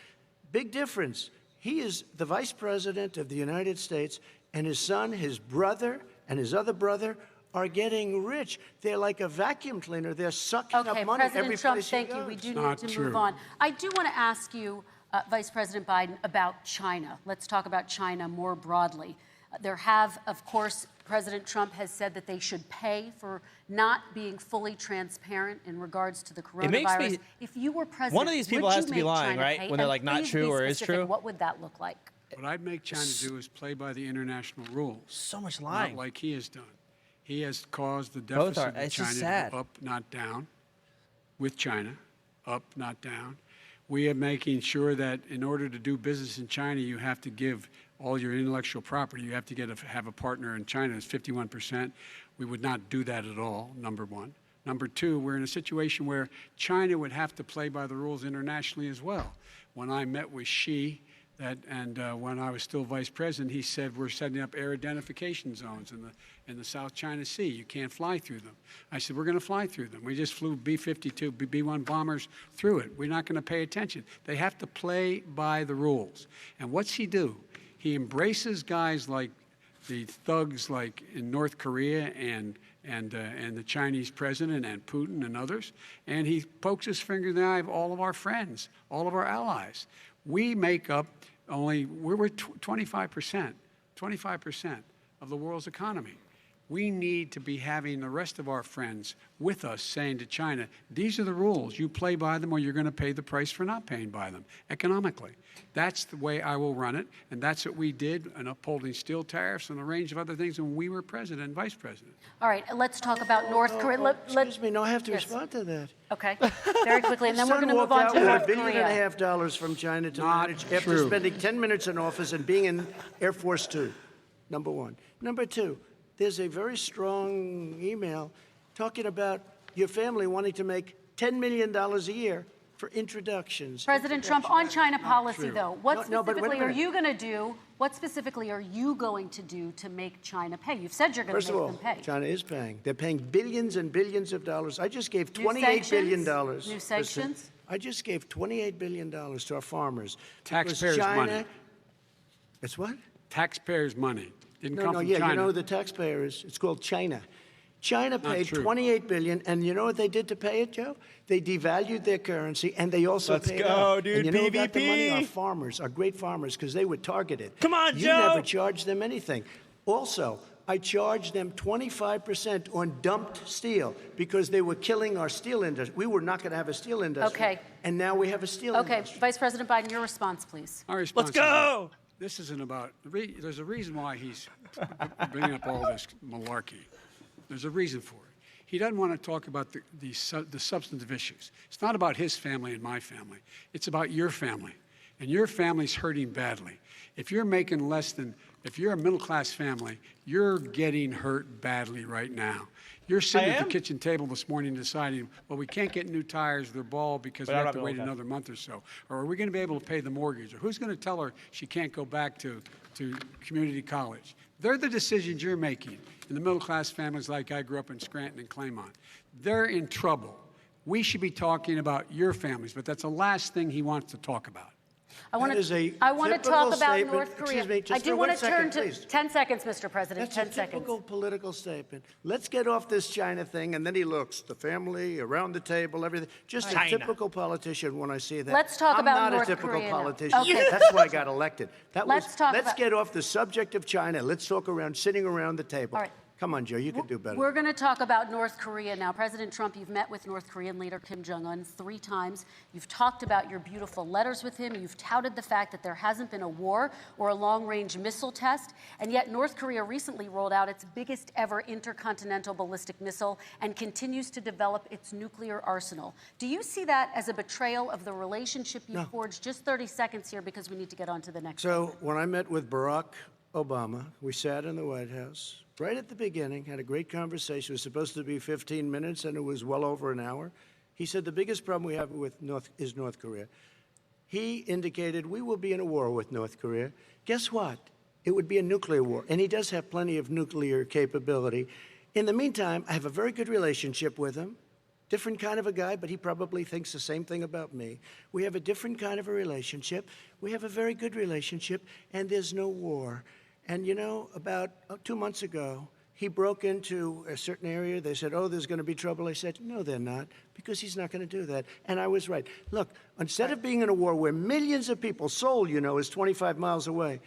Big difference. He is the vice president of the United States, and his son, his brother, and his other brother are getting rich. They're like a vacuum cleaner. They're sucking up money every President Trump, place he thank goes. you. We do Not need to true. move on. I do want to ask you, Vice President Biden, about China. Let's talk about China more broadly. Of course, President Trump has said that they should pay for not being fully transparent in regards to the coronavirus. makes me- If you were president, One of these people would has you to be make lying, China right? pay? When they're And like not please true be or is specific. true? What would that look like? What I'd make China do is play by the international rules. So much Not lying. like he has done. He has caused the Both are. deficit of It's just China sad. to go up, not down, with China, up, not down. We are making sure that in order to do business in China, you have to give all your intellectual property. You have to have a partner in China. It's 51%. We would not do that at all, number one. Number two, we're in a situation where China would have to play by the rules internationally as well. When I met with Xi, when I was still vice president, he said we're setting up air identification zones in the South China Sea. You can't fly through them. I said we're going to fly through them. We just flew B-52, B-1 bombers through it. We're not going to pay attention. They have to play by the rules. And what's he do? He embraces guys like the thugs like in North Korea and the Chinese president and Putin and others, and he pokes his finger in the eye of all of our friends, all of our allies. We make up we're 25% of the world's economy. We need to be having the rest of our friends with us saying to China, these are the rules. You play by them or you're going to pay the price for not paying by them economically. That's the way I will run it, and that's what we did in upholding steel tariffs and a range of other things when we were president and vice president. All right, let's talk about North Korea. Excuse me, no, I have to respond to that. Okay, very quickly, and then we're Son going to move on walked to out North with $1.5 Korea. billion from China to Not manage after true. spending 10 minutes in office and being in Air Force Two, number one. Number two, there's a very strong email talking about your family wanting to make $10 million a year for introductions. President Trump, on China policy, though, what No, but wait a specifically are minute. you going to do? What specifically are you going to do to make China pay? You've said you're going First to of make all, them pay. China is paying. They're paying billions and billions of dollars. I just gave New $28 billion. sanctions? New sanctions? I just gave $28 billion to our farmers. because Taxpayers' China, money. It's what? Taxpayers' money. Didn't No, come no, from yeah, China. you know who the taxpayer is? It's called China. China paid true. $28 billion, and you know what they did to pay it, Joe? They devalued their currency, and they also Let's paid go, out. dude, And you know who got the money? PVP. Our farmers, our great farmers, because they were targeted. Come on, You Joe. never charged them anything. Also, I charged them 25% on dumped steel because they were killing our steel industry. We were not going to have a steel industry. Okay. And now we have a steel Okay, industry. Vice President Biden, your response, please. Our response Let's is go. that this isn't about. There's a reason why he's bringing up all this malarkey. There's a reason for it. He doesn't want to talk about the substantive issues. It's not about his family and my family. It's about your family. And your family's hurting badly. If you're making if you're a middle-class family, you're getting hurt badly right now. You're sitting at the kitchen table this morning deciding, well, we can't get new tires, they're bald because we I'm have to not wait middle-class. another month or so. Or are we going to be able to pay the mortgage? Or who's going to tell her she can't go back to community college? They're the decisions you're making in the middle-class families like I grew up in Scranton and Claymont. They're in trouble. We should be talking about your families, but that's the last thing he wants to talk about. I want That is a to talk typical about statement. North Korea. Excuse me, just I do for want 1 to turn second, to please. 10 seconds, Mr. President. That's 10 a seconds. typical political statement. Let's get off this China thing, and then he looks, the family, around the table, everything. Just a China. typical politician when I see that. Let's talk about I'm not North a typical Korea now. politician. Okay. That's why I got elected. Let's get off the subject of China. Let's talk sitting around the table. All right. Come on, Joe, you can do better. We're going to talk about North Korea now. President Trump, you've met with North Korean leader Kim Jong-un 3 times. You've talked about your beautiful letters with him. You've touted the fact that there hasn't been a war or a long-range missile test. And yet North Korea recently rolled out its biggest ever intercontinental ballistic missile and continues to develop its nuclear arsenal. Do you see that as a betrayal of the relationship you forged? Just 30 seconds here because we need to get on to the next one. So when I met with Barack Obama, we sat in the White House right at the beginning, had a great conversation. It was supposed to be 15 minutes, and it was well over an hour. He said the biggest problem we have is North Korea. He indicated we will be in a war with North Korea. Guess what? It would be a nuclear war, and he does have plenty of nuclear capability. In the meantime, I have a very good relationship with him. Different kind of a guy, but he probably thinks the same thing about me. We have a different kind of a relationship. We have a very good relationship, and there's no war. And you know, about 2 months ago, he broke into a certain area. They said, oh, there's going to be trouble. I said, no, they're not, because he's not going to do that. And I was right. Look, instead of being in a war where millions of people, Seoul, you know, is 25 miles away,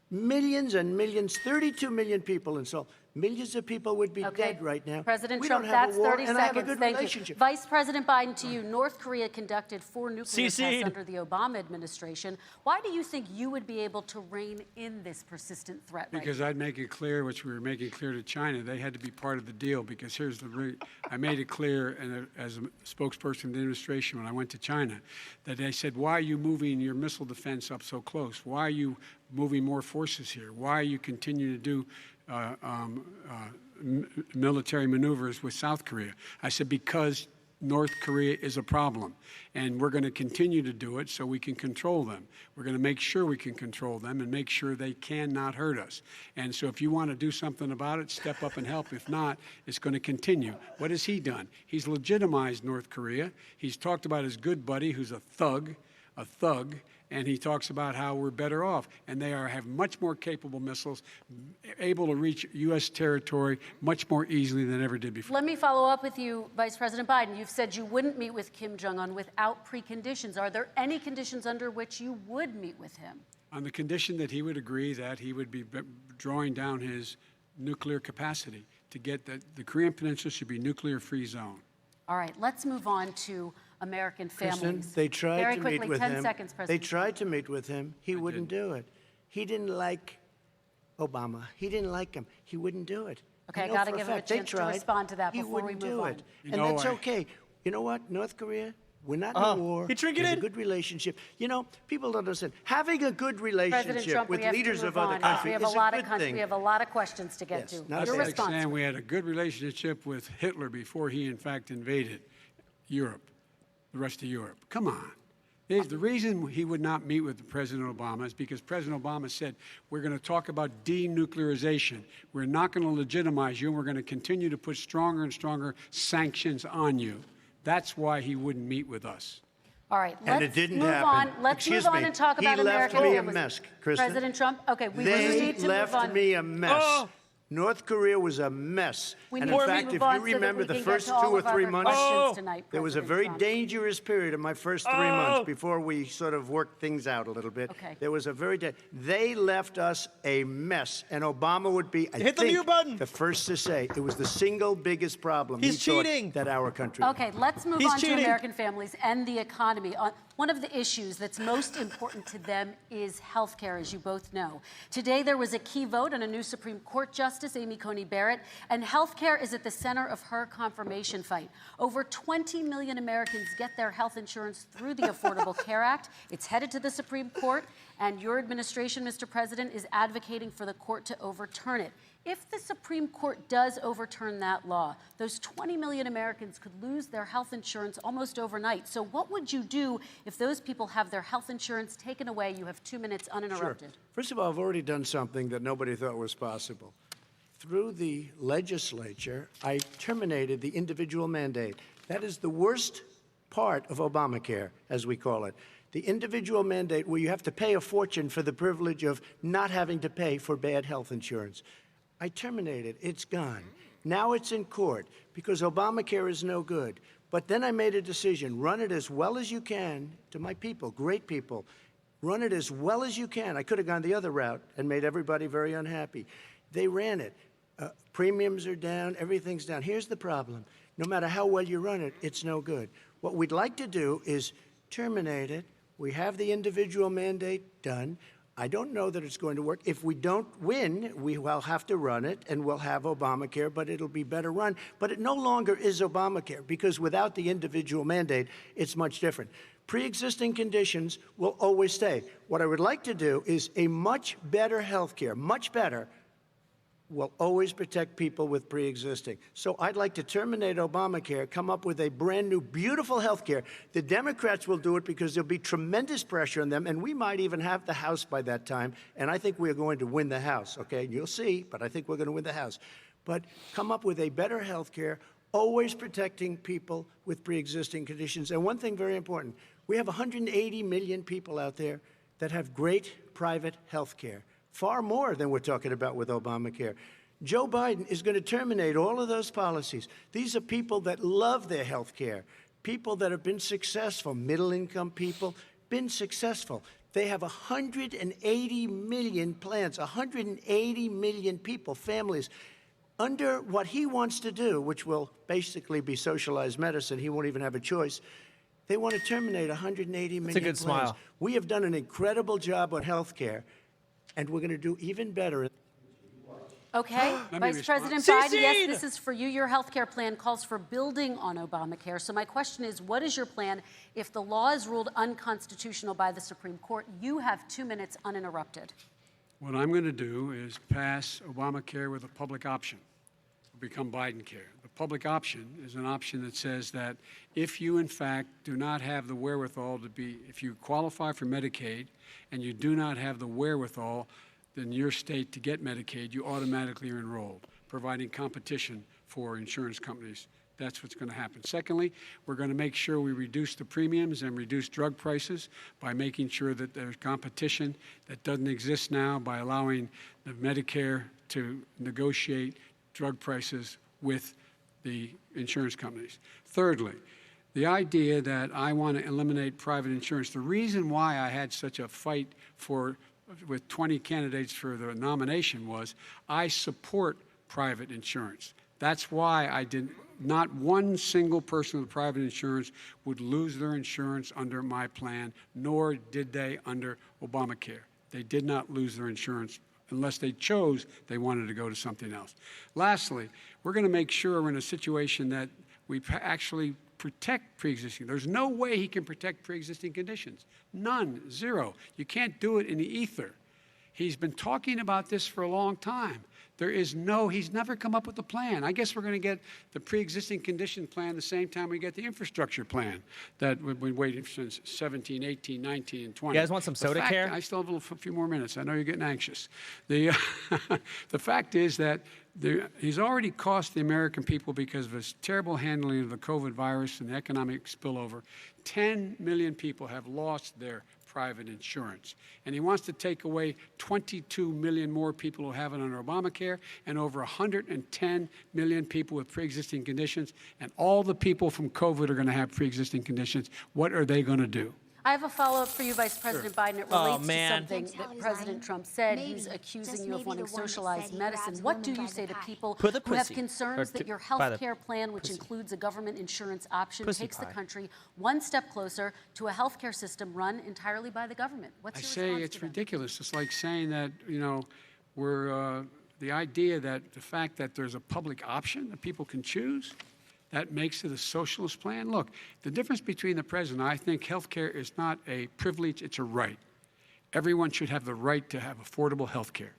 millions and millions, 32 million people in Seoul, millions of people would be Okay. dead right now. President we Trump, don't have that's a war, 30 and seconds. I have a good Thank relationship. you. Vice President Biden, to you. North Korea conducted 4 nuclear tests CC'd. under the Obama administration. Why do you think you would be able to rein in this persistent threat right Because now? I'd make it clear, which we were making clear to China, they had to be part of the deal. Because here's I made it clear, and as a spokesperson of the administration when I went to China, that they said, why are you moving your missile defense up so close? Why are you moving more forces here? Why are you continuing to do military maneuvers with South Korea? I said, because North Korea is a problem, and we're going to continue to do it so we can control them. We're going to make sure we can control them and make sure they cannot hurt us. And so if you want to do something about it, step up and help. If not, it's going to continue. What has he done? He's legitimized North Korea. He's talked about his good buddy, who's a thug, and he talks about how we're better off. And they have much more capable missiles, able to reach U.S. territory much more easily than ever did before. Let me follow up with you, Vice President Biden. You've said you wouldn't meet with Kim Jong-un without preconditions. Are there any conditions under which you would meet with him? On the condition that he would agree that he would be drawing down his nuclear capacity to get the Korean Peninsula should be nuclear-free zone. All right, let's move on to American families. Kristen, they tried Very to quickly, meet with 10 him. seconds, They President. tried to meet with him. He wouldn't do it. He didn't like Obama. He didn't like him. He wouldn't do it. Okay, I know gotta for give him a fact they chance to tried. respond to that He before we wouldn't move do on. it. You And know, that's okay. You know what, North Korea? We're not in a war. he triggered There's it. a good relationship. You know, people don't understand. Having a good President relationship Trump, with we have leaders to of move other on. countries We have is a lot a of good thing. We have a lot of questions to get Yes, to. not That's a Your bad like response. saying we had a good relationship with Hitler before he, in fact, invaded Europe, the rest of Europe. Come on. The reason he would not meet with President Obama is because President Obama said, we're going to talk about denuclearization. We're not going to legitimize you, and we're going to continue to put stronger and stronger sanctions on you. That's why he wouldn't meet with us. All right, And let's it didn't move happen. on. Let's Excuse move on me. and talk He about left American me a families. mess, Kristen. President Trump, okay, we do They need to move left on. me a mess. Oh. North Korea was a mess. We And need in to fact, move if on you so that remember we the can get first to 2 all or of 3 our months, questions tonight, there was a President very Trump. dangerous period in my first 3 months before we sort of worked things out a little bit. Okay. There was a they left us a mess, and Obama would be, I Hit the think, mute button. the first to say it was the single biggest problem He's he thought cheating. that our country. Okay, let's move He's on cheating. to American families and the economy. One of the issues that's most important to them is health care, as you both know. Today, there was a key vote on a new Supreme Court Justice, Amy Coney Barrett, and health care is at the center of her confirmation fight. Over 20 million Americans get their health insurance through the Affordable Care Act. It's headed to the Supreme Court, and your administration, Mr. President, is advocating for the court to overturn it. If the Supreme Court does overturn that law, those 20 million Americans could lose their health insurance almost overnight. So what would you do if those people have their health insurance taken away? You have 2 minutes uninterrupted. Sure. First of all, I've already done something that nobody thought was possible. Through the legislature, I terminated the individual mandate. That is the worst part of Obamacare, as we call it. The individual mandate where you have to pay a fortune for the privilege of not having to pay for bad health insurance. I terminated. It's gone. Now it's in court because Obamacare is no good. But then I made a decision. Run it as well as you can to my people, great people. Run it as well as you can. I could have gone the other route and made everybody very unhappy. They ran it. Premiums are down. Everything's down. Here's the problem. No matter how well you run it, it's no good. What we'd like to do is terminate it. We have the individual mandate done. I don't know that it's going to work. If we don't win, we will have to run it, and we'll have Obamacare, but it'll be better run. But it no longer is Obamacare, because without the individual mandate, it's much different. Pre-existing conditions will always stay. What I would like to do is a much better health care, much better, will always protect people with pre-existing. So I'd like to terminate Obamacare, come up with a brand new, beautiful health care. The Democrats will do it because there'll be tremendous pressure on them, and we might even have the House by that time, and I think we're going to win the House, okay? You'll see, but I think we're going to win the House. But come up with a better health care, always protecting people with pre-existing conditions. And one thing very important, we have 180 million people out there that have great private health care. Far more than we're talking about with Obamacare. Joe Biden is going to terminate all of those policies. These are people that love their health care, people that have been successful, middle-income people, been successful. They have 180 million plans, 180 million people, families. under what he wants to do, which will basically be socialized medicine, he won't even have a choice. They want to terminate 180 million That's a good plans. smile. We have done an incredible job on health care, and we're going to do even better. Okay, me Vice respond. President Biden, yes, CC'd. this is for you. Your health care plan calls for building on Obamacare. So my question is, what is your plan if the law is ruled unconstitutional by the Supreme Court? You have 2 minutes uninterrupted. What I'm going to do is pass Obamacare with a public option. It'll become Biden-care. The public option is an option that says that if you, in fact, do not have the wherewithal to be, if you qualify for Medicaid and you do not have the wherewithal in your state to get Medicaid, you automatically are enrolled, providing competition for insurance companies. That's what's going to happen. Secondly, we're going to make sure we reduce the premiums and reduce drug prices by making sure that there's competition that doesn't exist now by allowing the Medicare to negotiate drug prices with the insurance companies. Thirdly, the idea that I want to eliminate private insurance, the reason why I had such a fight with 20 candidates for the nomination was I support private insurance. That's why I didn't. Not one single person with private insurance would lose their insurance under my plan, nor did they under Obamacare. They did not lose their insurance unless they chose they wanted to go to something else. Lastly, we're going to make sure we're in a situation that we actually protect pre-existing. There's no way he can protect pre-existing conditions. None, zero. You can't do it in the ether. He's been talking about this for a long time. He's never come up with a plan. I guess we're going to get the pre-existing condition plan the same time we get the infrastructure plan that we've been waiting since 17, 18, 19, and 20. You guys want some soda care? I still have a few more minutes. I know you're getting anxious. The fact is that he's already cost the American people, because of his terrible handling of the COVID virus and the economic spillover, 10 million people have lost their private insurance. And he wants to take away 22 million more people who have it under Obamacare, and over 110 million people with pre-existing conditions. And all the people from COVID are going to have pre-existing conditions. What are they going to do? I have a follow-up for you, Vice President Biden. It relates to man. something that President Trump said. He's accusing you of wanting socialized medicine. What do you say to people who have concerns that your health care plan, which includes a government insurance option, takes the country one step closer to a health care system run entirely by the government? What's your response to them? It's ridiculous. It's like saying that, the idea that the fact that there's a public option that people can choose, that makes it a socialist plan. Look, the difference between the president, I think health care is not a privilege, it's a right. Everyone should have the right to have affordable health care.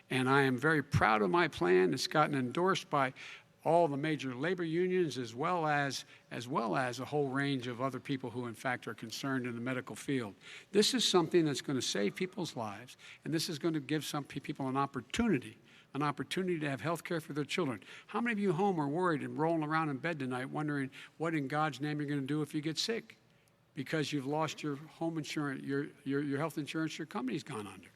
And I am very proud of my plan. It's gotten endorsed by all the major labor unions, as well as a whole range of other people who, in fact, are concerned in the medical field. This is something that's going to save people's lives, and this is going to give some people an opportunity to have health care for their children. How many of you home are worried and rolling around in bed tonight wondering what in God's name you're going to do if you get sick because you've lost your home insurance, your health insurance your company's gone under?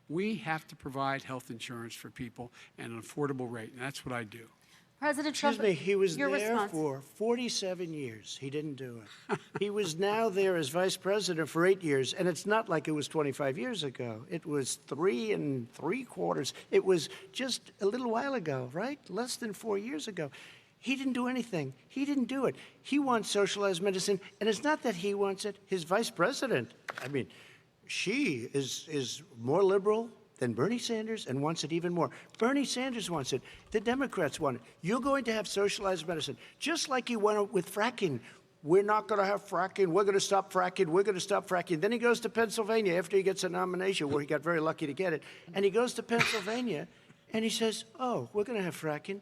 We have to provide health insurance for people at an affordable rate, and that's what I do. President Trump, Excuse me, he was your there response. for 47 years. He didn't do it. He was now there as vice president for 8 years, and it's not like it was 25 years ago. It was 3 3/4. It was just a little while ago, right? Less than 4 years ago. He didn't do anything. He didn't do it. He wants socialized medicine, and it's not that he wants it. His vice president, she is more liberal than Bernie Sanders and wants it even more. Bernie Sanders wants it. The Democrats want it. You're going to have socialized medicine, just like you went with fracking. We're not going to have fracking. We're going to stop fracking. We're going to stop fracking. Then he goes to Pennsylvania after he gets a nomination, where he got very lucky to get it. And he goes to Pennsylvania, and he says, oh, we're going to have fracking.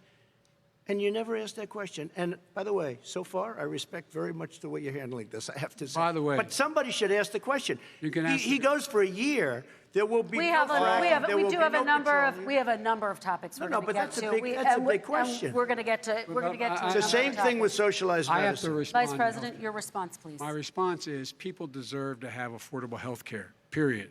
And you never asked that question. And by the way, so far, I respect very much the way you're handling this, I have to say. By the way. But somebody should ask the question. You can ask he goes for a year. There will be We no have fracking. There we will do be have no a number of petroleum. topics we're No, going to but get that's a to. big- that's a big question. We're going to get to It's the same thing with socialized I have medicine. to respond. Vice President, your response, please. My response is people deserve to have affordable health care, period.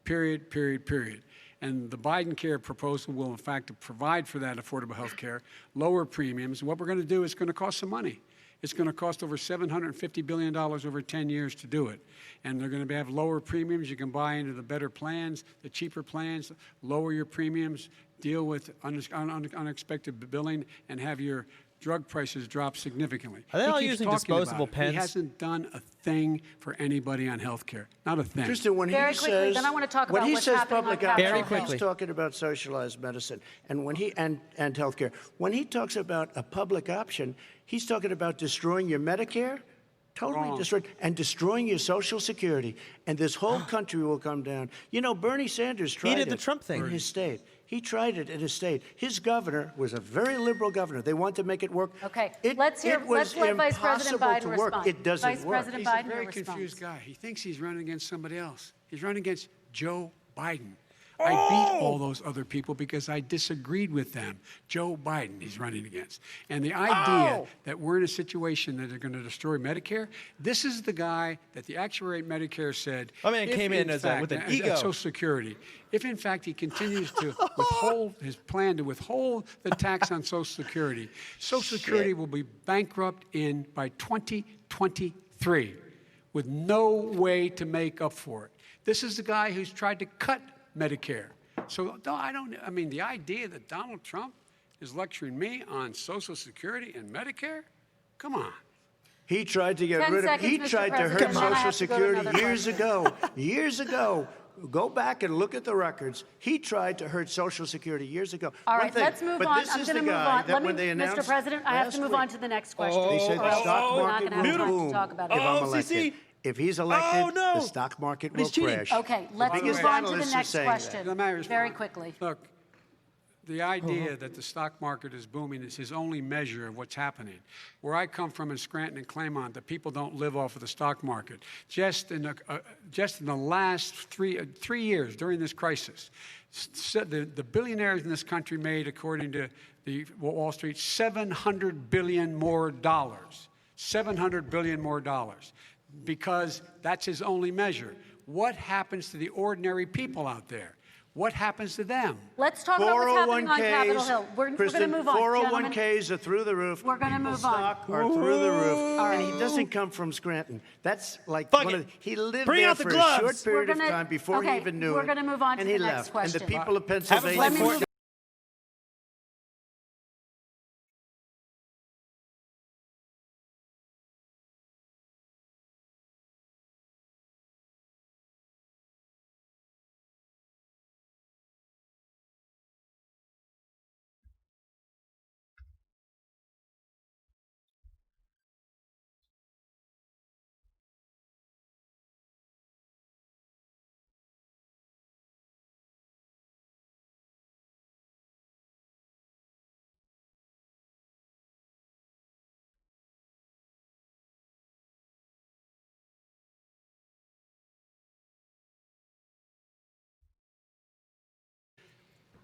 Period, period, period. And the Biden care proposal will, in fact, provide for that affordable health care, lower premiums. What we're going to do is going to cost some money. It's going to cost over $750 billion over 10 years to do it. And they're going to have lower premiums. You can buy into the better plans, the cheaper plans, lower your premiums, deal with unexpected billing, and have your drug prices drop significantly. Are they all He keeps using talking disposable about it. pens? He hasn't done a thing for anybody on health care. Not a thing. Kristen, when Very he quickly, says, then I want to talk when about he what's says happening on public Capitol Very option, Hill. quickly. he's talking about socialized medicine, and when he and healthcare. When he talks about a public option, he's talking about destroying your Medicare, totally Wrong. destroyed, and destroying your Social Security, and this whole country will come down. You know, Bernie Sanders tried did the it Trump thing. in his state. He tried it in his state. His governor was a very liberal governor. They want to make it work. Okay, It let's was let Vice President impossible Biden to work. respond. It doesn't Vice work. President He's Biden, a very your response. confused guy. He thinks he's running against somebody else. He's running against Joe Biden. I beat all those other people because I disagreed with them. Joe Biden he's running against. And the idea that we're in a situation that they're going to destroy Medicare, this is the guy that the actuary at Medicare said. I mean, it if came in as with an at ego. Social Security. If in fact he continues to withhold his plan to withhold the tax on Social Security, Social Security will be bankrupt by 2023 with no way to make up for it. This is the guy who's tried to cut Medicare. So no, I mean, the idea that Donald Trump is lecturing me on Social Security and Medicare? Come on. He tried to get 10 rid of. seconds, He Mr. tried to hurt President, then I Social have to go to Security another years question. ago. Years ago. Go back and look at the records. He tried to hurt Social Security years ago. All One right, thing, let's move but on. This I'm is going to the move guy on. that Let when me, they announced Mr. President, I have last to move week, on to the next question. They said the stock We're not market going to have will time boom to talk about if it. I'm Oh, elected. CC. If he's elected, no. the stock market will He's cheating. crash. Okay, let's biggest move on to the analysts are next saying question. Let me respond. Very quickly. Look, the idea that the stock market is booming is his only measure of what's happening. Where I come from in Scranton and Claymont, the people don't live off of the stock market. Just in the last three years during this crisis, the billionaires in this country made, according to the Wall Street, $700 billion more dollars. $700 billion more dollars, because that's his only measure. What happens to the ordinary people out there? What happens to them? Let's talk about what's happening on Capitol Hill. We're going to Kristen, move on, gentlemen. 401ks are through the roof. We're gonna People's move on. stock are through the roof. All right. And he doesn't come from Scranton. That's like Fuck one it. of he lived Bring there out the for gloves. a short period We're gonna- of time before okay, he even knew we're it. gonna move on to and the he next left. question. And the people of Have a Pennsylvania. Let me flight move for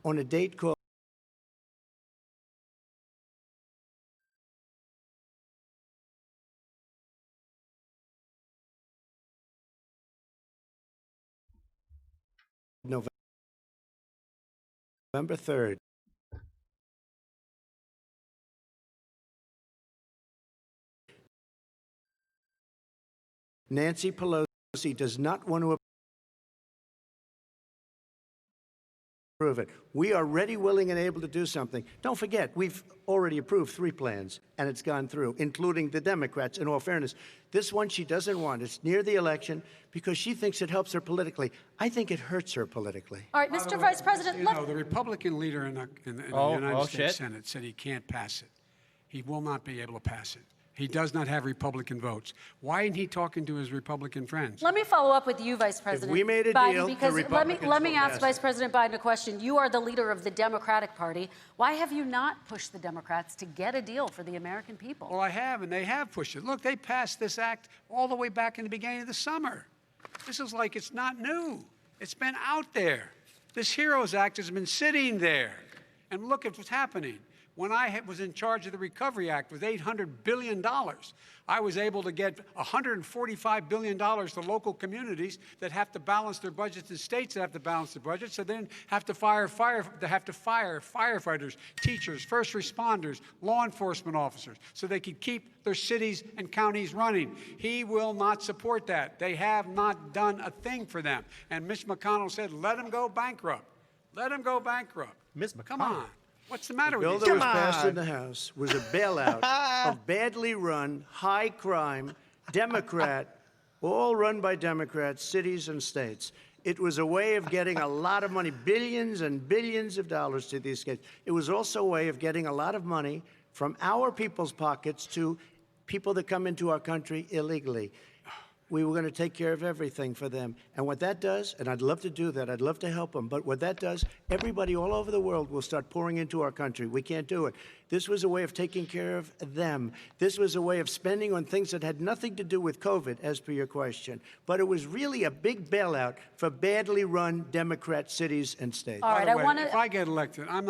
On a date called November 3rd. Nancy Pelosi does not want to approve it. We are ready, willing, and able to do something. Don't forget, we've already approved 3 plans, and it's gone through, including the Democrats, in all fairness. This one she doesn't want. It's near the election because she thinks it helps her politically. I think it hurts her politically. All right, Mr. Vice President, You know, the Republican leader in the United States shit. Senate said he can't pass it. He will not be able to pass it. He does not have Republican votes. Why isn't he talking to his Republican friends? let me follow up with you, Vice President we made a Biden, deal, the because Republicans let me will ask pass Vice it. President Biden a question. You are the leader of the Democratic Party. Why have you not pushed the Democrats to get a deal for the American people? Well, I have, and they have pushed it. Look, they passed this act all the way back in the beginning of the summer. This is like it's not new. It's been out there. This HEROES Act has been sitting there. And look at what's happening. When I was in charge of the Recovery Act with $800 billion, I was able to get $145 billion to local communities that have to balance their budgets and states that have to balance their budgets, so then have to fire firefighters, teachers, first responders, law enforcement officers, so they could keep their cities and counties running. He will not support that. They have not done a thing for them. And Mitch McConnell said, let them go bankrupt. Let them go bankrupt. Ms. McConnell. Come on. What's the matter The bill with that you? was passed in the House was a bailout of badly run, high-crime, all run by Democrats, cities and states. It was a way of getting a lot of money, billions and billions of dollars to these states. It was also a way of getting a lot of money from our people's pockets to people that come into our country illegally. We were going to take care of everything for them. And what that does, and I'd love to do that, I'd love to help them, but what that does, everybody all over the world will start pouring into our country. We can't do it. This was a way of taking care of them. This was a way of spending on things that had nothing to do with COVID, as per your question. But it was really a big bailout for badly run Democrat cities and states. All right, By the way, I want to. if I get elected, I'm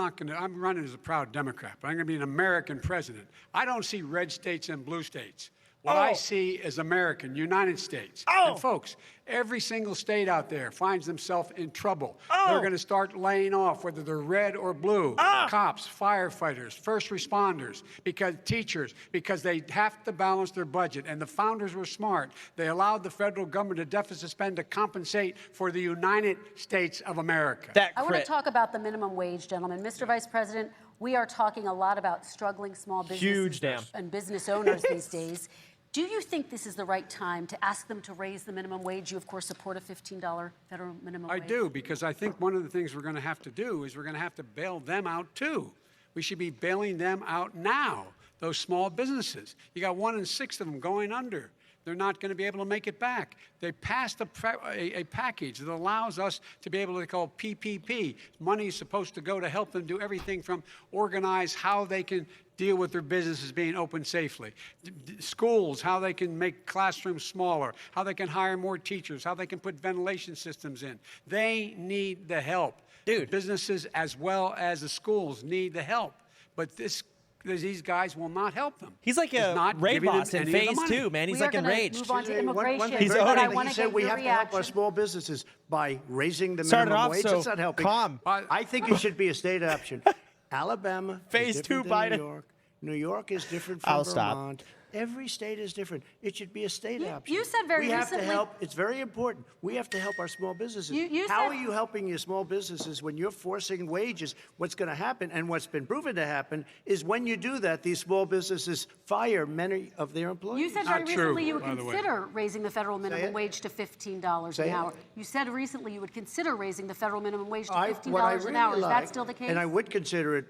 running as a proud Democrat, but I'm going to be an American president. I don't see red states and blue states. What I see is American, United States. And folks, every single state out there finds themselves in trouble. They're going to start laying off, whether they're red or blue, cops, firefighters, first responders, because they have to balance their budget. And the founders were smart. They allowed the federal government to deficit spend to compensate for the United States of America. I want to talk about the minimum wage, gentlemen. Mr. Vice President, we are talking a lot about struggling small businesses and business owners these days. Do you think this is the right time to ask them to raise the minimum wage? You, of course, support a $15 federal minimum wage. I do, because I think one of the things we're going to have to do is we're going to have to bail them out, too. We should be bailing them out now, those small businesses. You got 1 in 6 of them going under. They're not going to be able to make it back. They passed a package that allows us to be able to call PPP. Money is supposed to go to help them do everything from organize how they can deal with their businesses being open safely. Schools, how they can make classrooms smaller, how they can hire more teachers, how they can put ventilation systems in. They need the help. Dude. Businesses as well as the schools need the help. But these guys will not help them. He's like a raid boss in phase 2, man. He's like enraged. Move on to immigration. He's but I owning. want He to said get we your have to help our reaction. small businesses by raising the Started minimum off wage. so That's not helping. calm. I think it should be a state option. Alabama Phase is 2 different than Biden. New York. New York is different from I'll stop. Vermont. Every state is different. It should be a state option. you said very we have recently- to help. It's very important. We have to help our small businesses. You How said- are you helping your small businesses when you're forcing wages? What's going to happen, and what's been proven to happen, is when you do that, these small businesses fire many of their employees. You said Not very true, recently you would by the way. consider raising the federal minimum it. wage to $15 Say an it. hour. You said recently you would consider raising the federal minimum wage to What I $15 an hour. really Is that like, still the case? and I would consider it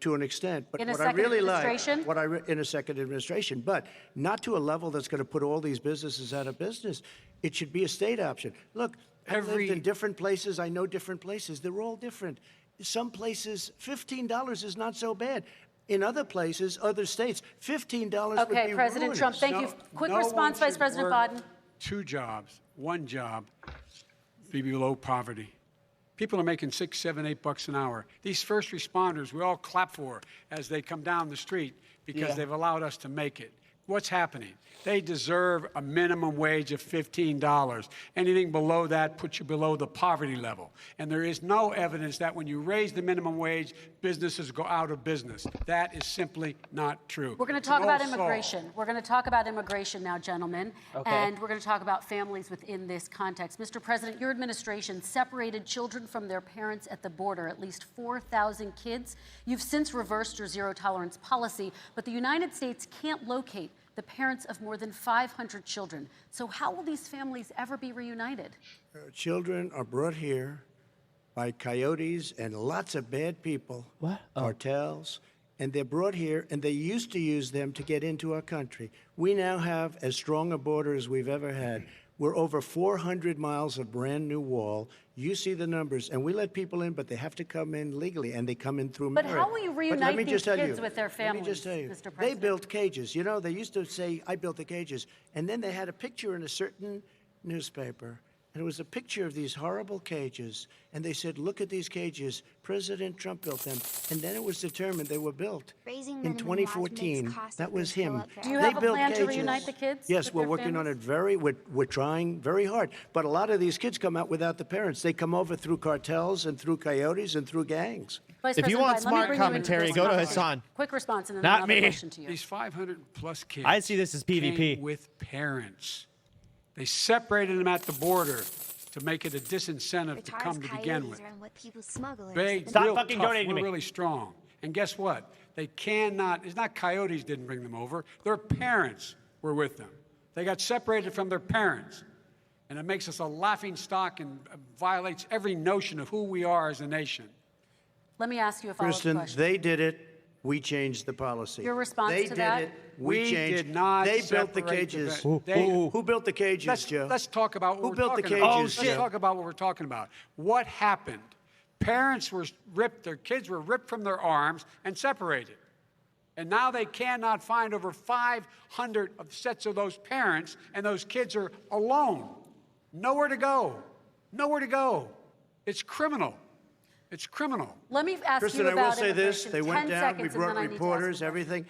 to an extent, but In a what I second really administration? like, in a second administration, but not to a level that's going to put all these businesses out of business. It should be a state option. Look, I've lived in different places. I know different places. They're all different. Some places, $15 is not so bad. In other places, other states, $15 would be Okay, President Trump, ruinous. thank you. Quick No response, one Vice should President work Biden. 2 jobs, 1 job, be below poverty. People are making $6, $7, $8 an hour. These first responders, we all clap for as they come down the street because they've allowed us to make it. What's happening? They deserve a minimum wage of $15. Anything below that puts you below the poverty level. And there is no evidence that when you raise the minimum wage, businesses go out of business. That is simply not true. We're going to talk about immigration. We're going to talk about immigration now, gentlemen. Okay. And we're going to talk about families within this context. Mr. President, your administration separated children from their parents at the border, at least 4,000 kids. You've since reversed your zero-tolerance policy, but the United States can't locate the parents of more than 500 children. So how will these families ever be reunited? Children are brought here by coyotes and lots of bad people, cartels, and they're brought here, and they used to use them to get into our country. We now have as strong a border as we've ever had. We're over 400 miles of brand new wall. You see the numbers, and we let people in, but they have to come in legally, and they come in through But merit. how will you But let reunite me these just tell kids you, with their Let families, me just tell you, Mr. they President? built cages. You know, they used to say, I built the cages, and then they had a picture in a certain newspaper, and it was a picture of these horrible cages, and they said, look at these cages. President Trump built them, and then it was determined they were built in 2014. That was him. Do you They have a built plan to cages. reunite the kids? Yes, with we're their working on families? it we're trying very hard. But a lot of these kids come out without the parents. They come over through cartels and through coyotes and through gangs. Vice If you President want Biden, let me smart bring you into commentary, this go to conversation. Hassan. Quick response and then Not another me. question to you. These 500-plus kids I see this as PvP. came with parents. They separated them at the border to make it a disincentive to come to begin with. Big, Stop real fucking tough. donating to We're me. really strong. And guess what? They cannot, it's not coyotes didn't bring them over. Their parents were with them. They got separated from their parents. And it makes us a laughing stock and violates every notion of who we are as a nation. Let me ask you a follow-up Kristen, question. they did it. We changed the policy. Your response they to did that? it. We changed. did not They built the separate cages. Who built the cages, Joe? Let's talk about what Who we're built the talking about. cages, Let's Joe? talk about what we're talking about. What happened? Parents were ripped, their kids were ripped from their arms and separated. And now they cannot find over 500 of sets of those parents, and those kids are alone. Nowhere to go. Nowhere to go. It's criminal. It's criminal. Let me ask Kristen, you I about will say this. immigration. They went 10 down. seconds, We and brought then I need to ask reporters, you. everything.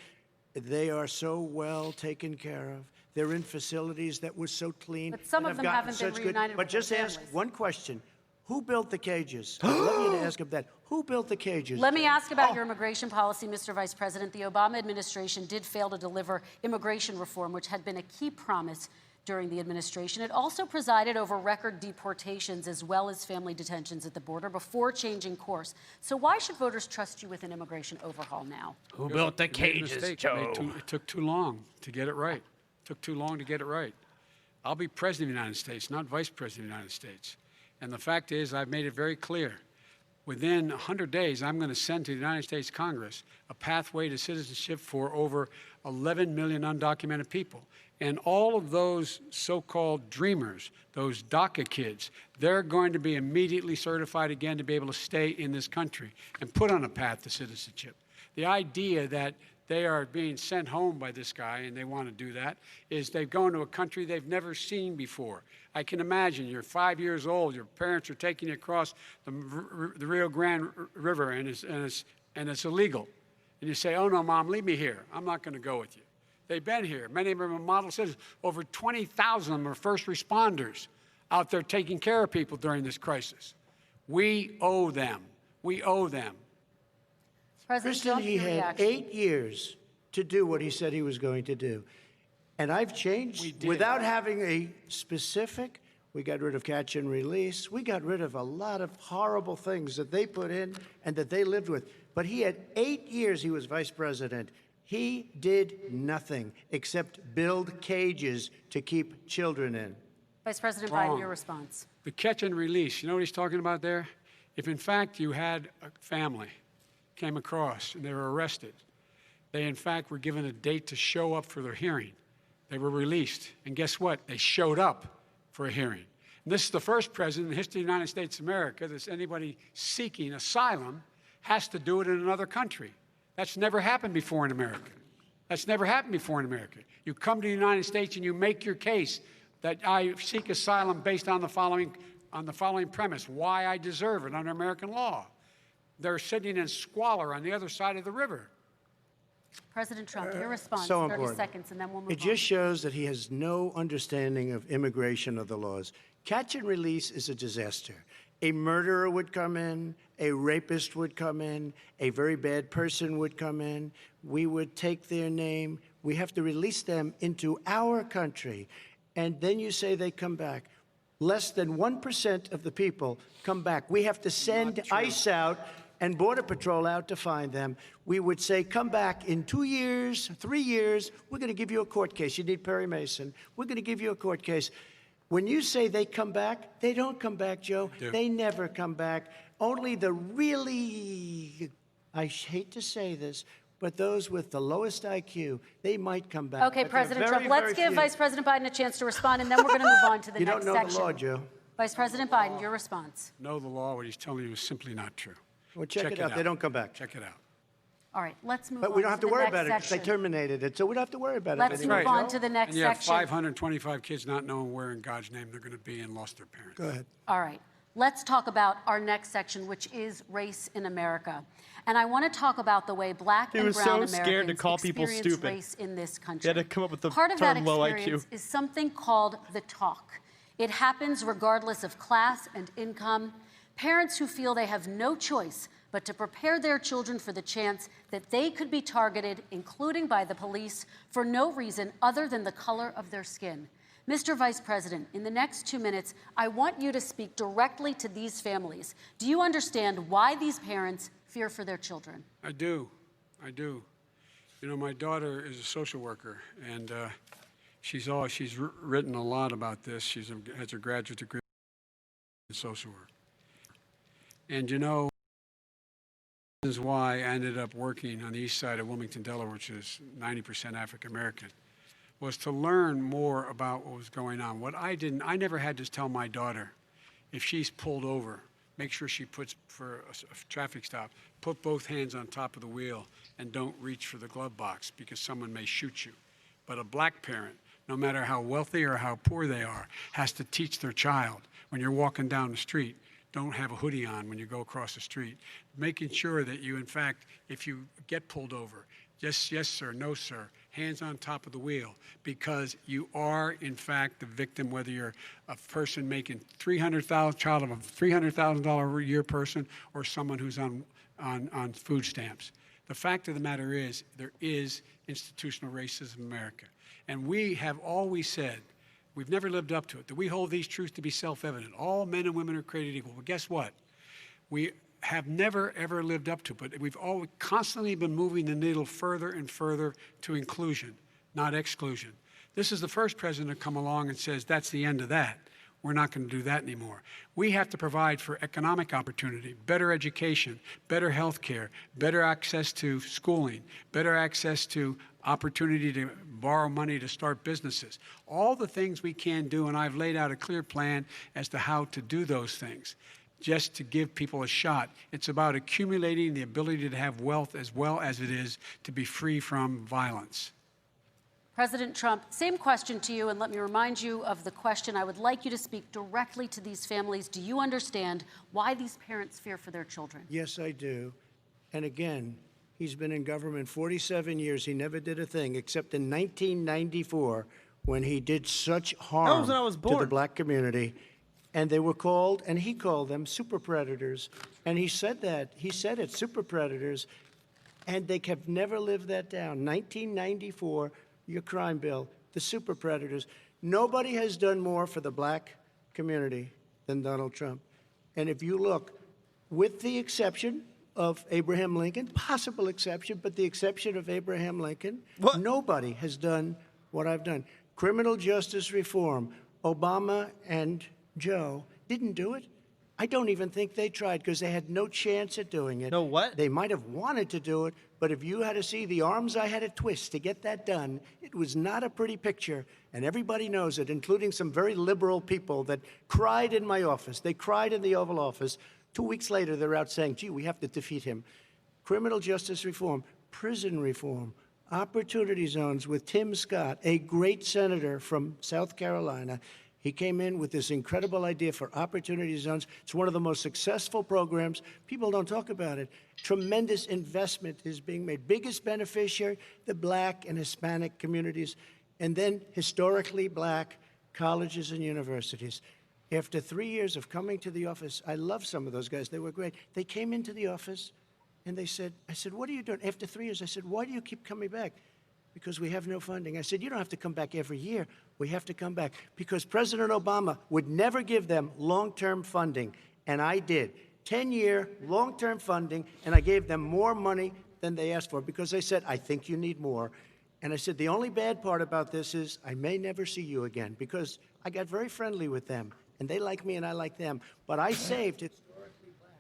They are so well taken care of. They're in facilities that were so clean. But some and of have them gotten haven't been such good- reunited But with their just ask families. one question. Who built the cages? I'd love you to ask them that. Who built the cages? Let me ask about your immigration policy, Mr. Vice President. The Obama administration did fail to deliver immigration reform, which had been a key promise during the administration. It also presided over record deportations as well as family detentions at the border before changing course. So why should voters trust you with an immigration overhaul now? Who built the They made a cages, mistake. Joe? It took too long to get it right. It took too long to get it right. I'll be president of the United States, not vice president of the United States. And the fact is, I've made it very clear. Within 100 days, I'm going to send to the United States Congress a pathway to citizenship for over 11 million undocumented people. And all of those so-called dreamers, those DACA kids, they're going to be immediately certified again to be able to stay in this country and put on a path to citizenship. The idea that they are being sent home by this guy, and they want to do that, is they've gone to a country they've never seen before. I can imagine you're 5 years old, your parents are taking you across the Rio Grande River, and it's illegal. And you say, oh, no, Mom, leave me here. I'm not going to go with you. They've been here. Many of them are model citizens. Over 20,000 of them are first responders out there taking care of people during this crisis. We owe them. We owe them. President Kristen, Trump, he your had reaction. 8 years to do what he said he was going to do. And I've We changed did. without having a specific. We got rid of catch and release. We got rid of a lot of horrible things that they put in and that they lived with. But he had 8 years he was vice president. He did nothing except build cages to keep children in. Vice President Wrong. Biden, your response. The catch and release, you know what he's talking about there? If in fact you had a family came across and they were arrested, they in fact were given a date to show up for their hearing. They were released. And guess what? They showed up for a hearing. And this is the first president in the history of the United States of America that anybody seeking asylum has to do it in another country. That's never happened before in America. That's never happened before in America. You come to the United States and you make your case that I seek asylum based on the following premise, why I deserve it under American law. They're sitting in squalor on the other side of the river. President Trump, your response. So 30 important. seconds, and then we'll move It on. just shows that he has no understanding of immigration or the laws. Catch and release is a disaster. A murderer would come in, a rapist would come in, a very bad person would come in. We would take their name. We have to release them into our country. And then you say they come back. Less than 1% of the people come back. We have to send ICE out and Border Patrol out to find them. We would say, come back in 2 years, 3 years. We're going to give you a court case. You need Perry Mason. We're going to give you a court case. When you say they come back, they don't come back, Joe. They never come back. Only the really, I hate to say this, but those with the lowest IQ, they might come back. Okay, But they're President very, Trump, let's very give few. Vice President Biden a chance to respond, and then we're going to move on to the You next don't know section. the law, Joe. Vice President Biden, your response. Know the law, what he's telling you is simply not true. Well, check it out. They don't come back. Check it out. All right, let's move on. But we don't have to the worry next about it because they section. terminated it, so we don't have to worry about Let's it move anymore. on to the next And you have section. 525 kids not knowing where in God's name they're going to be and lost their parents. Go ahead. All right, let's talk about our next section, which is race in America. And I want to talk about the way black and was brown so Americans scared to call people experience stupid. race in this country. He had to come up with the Part of that term low experience IQ. is something called the talk. It happens regardless of class and income. Parents who feel they have no choice but to prepare their children for the chance that they could be targeted, including by the police, for no reason other than the color of their skin. Mr. Vice President, in the next 2 minutes, I want you to speak directly to these families. Do you understand why these parents fear for their children? I do. I do. You know, my daughter is a social worker, and she's written a lot about this. She has her graduate degree in social work. And you know, this is why I ended up working on the east side of Wilmington, Delaware, which is 90% African American, was to learn more about what was going on. I never had to tell my daughter, if she's pulled over, make sure she puts, for a traffic stop, put both hands on top of the wheel and don't reach for the glove box because someone may shoot you. But a black parent, no matter how wealthy or how poor they are, has to teach their child when you're walking down the street, don't have a hoodie on when you go across the street. Making sure that you, in fact, if you get pulled over, just yes, sir, no, sir, hands on top of the wheel, because you are, in fact, the victim, whether you're a person making child of a $300,000 a year person or someone who's on food stamps. The fact of the matter is, there is institutional racism in America. And we have always said, we've never lived up to it, that we hold these truths to be self-evident. All men and women are created equal. But guess what? We have never, ever lived up to it. But we've always constantly been moving the needle further and further to inclusion, not exclusion. This is the first president to come along and says, that's the end of that. We're not going to do that anymore. We have to provide for economic opportunity, better education, better health care, better access to schooling, better access to opportunity to borrow money to start businesses. All the things we can do, and I've laid out a clear plan as to how to do those things, just to give people a shot. It's about accumulating the ability to have wealth as well as it is to be free from violence. President Trump, same question to you, and let me remind you of the question. I would like you to speak directly to these families. Do you understand why these parents fear for their children? Yes, I do. And again, he's been in government 47 years. He never did a thing except in 1994 when he did such harm That was when I was to born. the black community. And they were called, and he called them super predators. And he said that. He said it, super predators. And they have never lived that down. 1994, your crime bill, the super predators. Nobody has done more for the black community than Donald Trump. And if you look, with the exception of Abraham Lincoln, possible exception, but the exception of Abraham Lincoln, nobody has done what I've done. Criminal justice reform, Obama and Joe didn't do it. I don't even think they tried because they had no chance at doing it. No what? They might have wanted to do it, but if you had to see the arms I had to twist to get that done, it was not a pretty picture, and everybody knows it, including some very liberal people that cried in my office. They cried in the Oval Office. 2 weeks later, they're out saying, gee, we have to defeat him. Criminal justice reform, prison reform, opportunity zones with Tim Scott, a great senator from South Carolina. He came in with this incredible idea for opportunity zones. It's one of the most successful programs. People don't talk about it. Tremendous investment is being made. Biggest beneficiary, the black and Hispanic communities, and then historically black colleges and universities. After 3 years of coming to the office, I love some of those guys. They were great. They came into the office, and they said, I said, what are you doing? After 3 years, I said, why do you keep coming back? Because we have no funding. I said, you don't have to come back every year. We have to come back because President Obama would never give them long-term funding, and I did. 10-year long-term funding, and I gave them more money than they asked for because they said, I think you need more. And I said, the only bad part about this is I may never see you again because I got very friendly with them, and they like me and I like them. But I saved historically black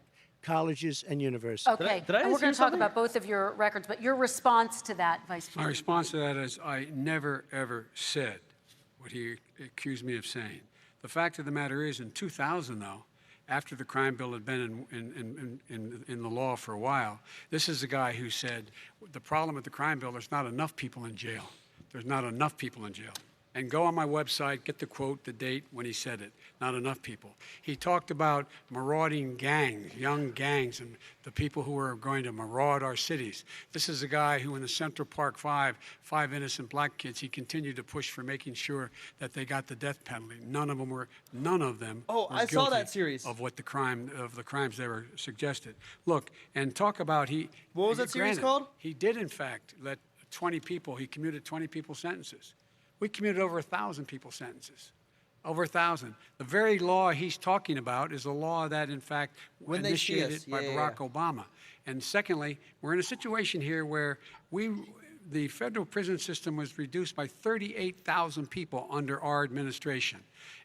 colleges and universities. Okay, Did I and we're ask going you to talk something? about both of your records, but your response to that, Vice President. My response to that is I never, ever said what he accused me of saying. The fact of the matter is, in 2000, though, after the crime bill had been in the law for a while. This is a guy who said, the problem with the crime bill, there's not enough people in jail. There's not enough people in jail. And go on my website, get the quote, the date when he said it. Not enough people. He talked about marauding gangs, young gangs, and the people who are going to maraud our cities. This is a guy who, in the Central Park five innocent black kids, he continued to push for making sure that they got the death penalty. None of them were Oh, I saw guilty that series. of the crimes they were suggested. Look, and talk about What was that series called? He did, in fact, let 20 people. He commuted 20 people's sentences. We commuted over 1,000 people's sentences. Over 1,000. The very law he's talking about is a law that, in fact, When they see initiated us. by Yeah, Barack Obama. And secondly, we're in a situation here where the federal prison system was reduced by 38,000 people under our administration.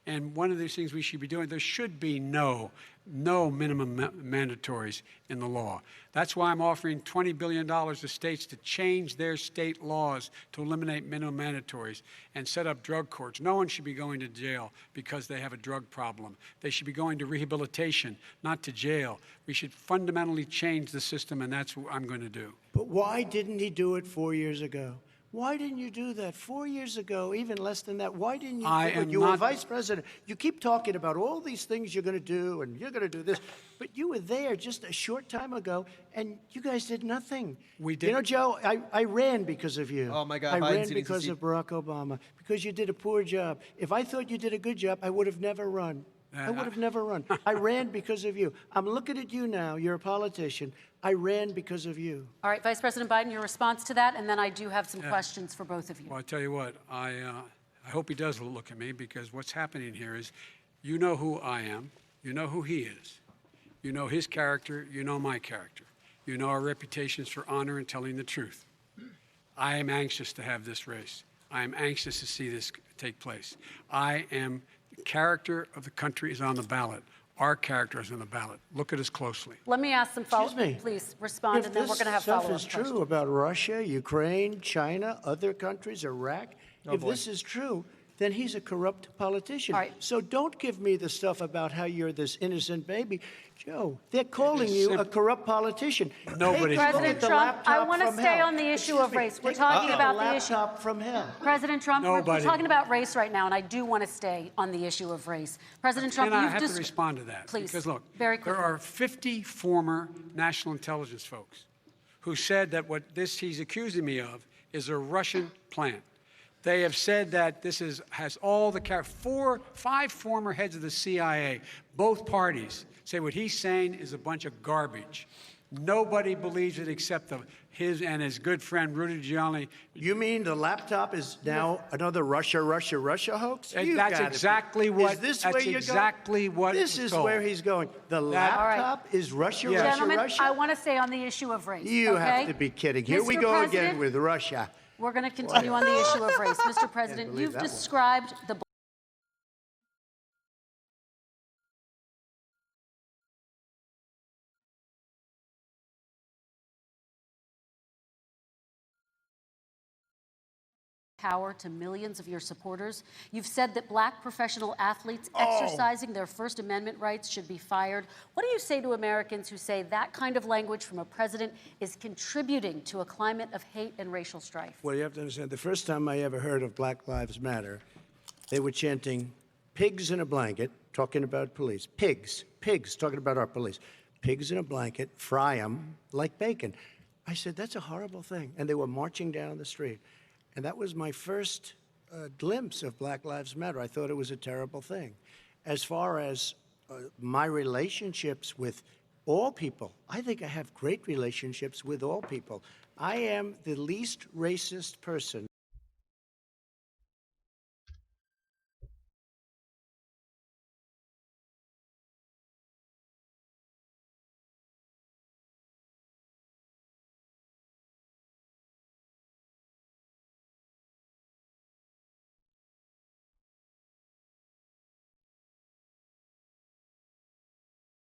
And one of these things we should be doing, there should be no minimum mandatories in the law. That's why I'm offering $20 billion to states to change their state laws to eliminate minimum mandatories and set up drug courts. No one should be going to jail because they have a drug problem. They should be going to rehabilitation, not to jail. We should fundamentally change the system, and that's what I'm going to do. But why didn't he do it 4 years ago? Why didn't you do that 4 years ago, even less than that? Why didn't you do it? You were vice president. You keep talking about all these things you're going to do, and you're going to do this. But you were there just a short time ago, and you guys did nothing. We did. You know, Joe, I ran because of you. Oh, my God. I Biden's ran eating because of Barack Obama, because you did a poor job. If I thought you did a good job, I would have never run. I would have never run. I ran because of you. I'm looking at you now. You're a politician. I ran because of you. All right, Vice President Biden, your response to that, and then I do have some questions for both of you. Well, I tell you what, I hope he does look at me, because what's happening here is, you know who I am, you know who he is, you know his character, you know my character, you know our reputations for honor and telling the truth. I am anxious to have this race. I am anxious to see this take place. The character of the country is on the ballot. Our character is on the ballot. Look at us closely. Let me ask some follow-up. Please respond, and then we're going to have follow-up questions. If this stuff is true about Russia, Ukraine, China, other countries, Iraq, if this is true, then he's a corrupt politician. All right. So don't give me the stuff about how you're this innocent baby. Joe, they're calling you a corrupt politician. Nobody's President Trump, I want to stay on the issue of race. We're talking about the issue. Laptop from hell. President Trump, we're Nobody. talking about race right now, and I do want to stay on the issue of race. President Trump, And I you've have just to respond to that. Please, Because look, very quickly. there are 50 former national intelligence folks who said that what he's accusing me of is a Russian plant. They have said that this has all the five former heads of the CIA, both parties, say what he's saying is a bunch of garbage. Nobody believes it except his and his good friend Rudy Giuliani. You mean the laptop is now another Russia hoax? That's exactly what. Is this that's where you're exactly going? what. This is where he's going. The laptop is Russia, Yes. Gentlemen, Russia. I want to stay on the issue of race. You okay? have to be kidding. Here we Mr. go President, again with Russia. We're going to continue on the issue of race. Mr. President, believe you've that one. described the power to millions of your supporters. You've said that black professional athletes exercising their First Amendment rights should be fired. What do you say to Americans who say that kind of language from a president is contributing to a climate of hate and racial strife? Well, you have to understand, the first time I ever heard of Black Lives Matter, they were chanting pigs in a blanket, talking about police. Pigs, talking about our police. Pigs in a blanket, fry them like bacon. I said, that's a horrible thing. And they were marching down the street. And that was my first glimpse of Black Lives Matter. I thought it was a terrible thing. As far as my relationships with all people, I think I have great relationships with all people. I am the least racist person.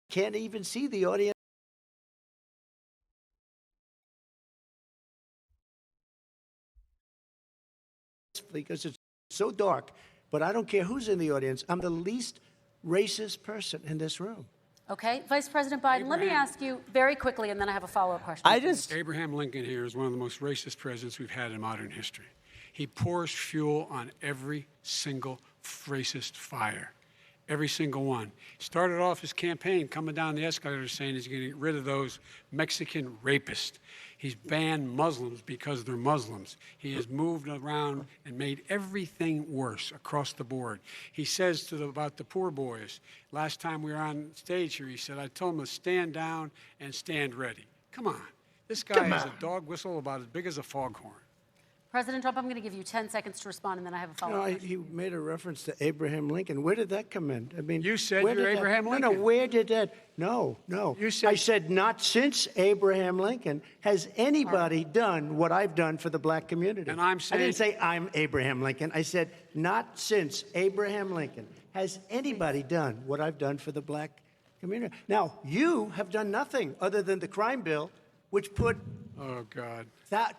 Can't even see the audience because it's so dark. But I don't care who's in the audience. I'm the least racist person in this room. Okay, Vice President Biden, let me ask you very quickly, and then I have a follow-up question. Abraham Lincoln here is one of the most racist presidents we've had in modern history. He pours fuel on every single racist fire. Every single one. He started off his campaign coming down the escalator saying he's going to get rid of those Mexican rapists. He's banned Muslims because they're Muslims. He has moved around and made everything worse across the board. He says about the poor boys, last time we were on stage here, he said, I told them to stand down and stand ready. Come on. This guy has a dog whistle about as big as a foghorn. President Trump, I'm going to give you 10 seconds to respond, and then I have a follow-up question. He made a reference to Abraham Lincoln. Where did that come in? I mean, you said you're Abraham Lincoln. No, where did that? No. You said, I said not since Abraham Lincoln has anybody done what I've done for the black community. And I'm saying, I didn't say I'm Abraham Lincoln. I said not since Abraham Lincoln has anybody done what I've done for the black community. Now, you have done nothing other than the crime bill, which put oh, God.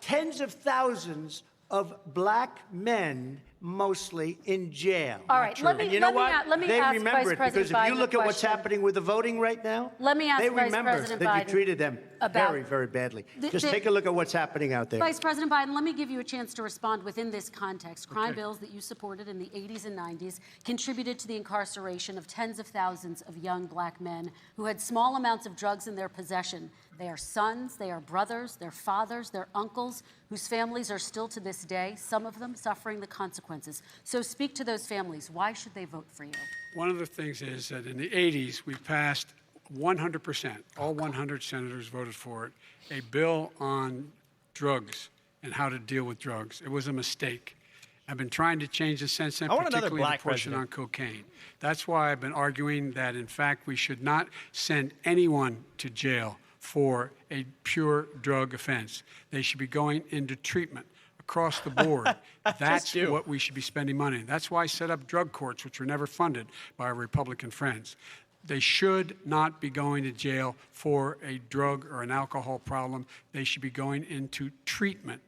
Tens of thousands of black men, mostly, in jail. All right, let me They ask remember Vice it President because if Biden you look a at what's question. happening with the voting right now, Let me ask they Vice remember President that Biden you treated them about very, very badly. Just the- take a look at what's happening out there. Vice President Biden, let me give you a chance to respond within this context. Crime bills that you supported in the 80s and 90s contributed to the incarceration of tens of thousands of young black men who had small amounts of drugs in their possession. They are sons, they are brothers, they're fathers, they're uncles, whose families are still to this day, some of them suffering the consequences. So speak to those families. Why should they vote for you? One of the things is that in the 80s, we passed 100%, all 100 senators voted for it, a bill on drugs and how to deal with drugs. It was a mistake. I've been trying to change the sense, and particularly the portion on cocaine. That's why I've been arguing that, in fact, we should not send anyone to jail for a pure drug offense. They should be going into treatment across the board. That's what we should be spending money on. That's why I set up drug courts, which were never funded by our Republican friends. They should not be going to jail for a drug or an alcohol problem. They should be going into treatment.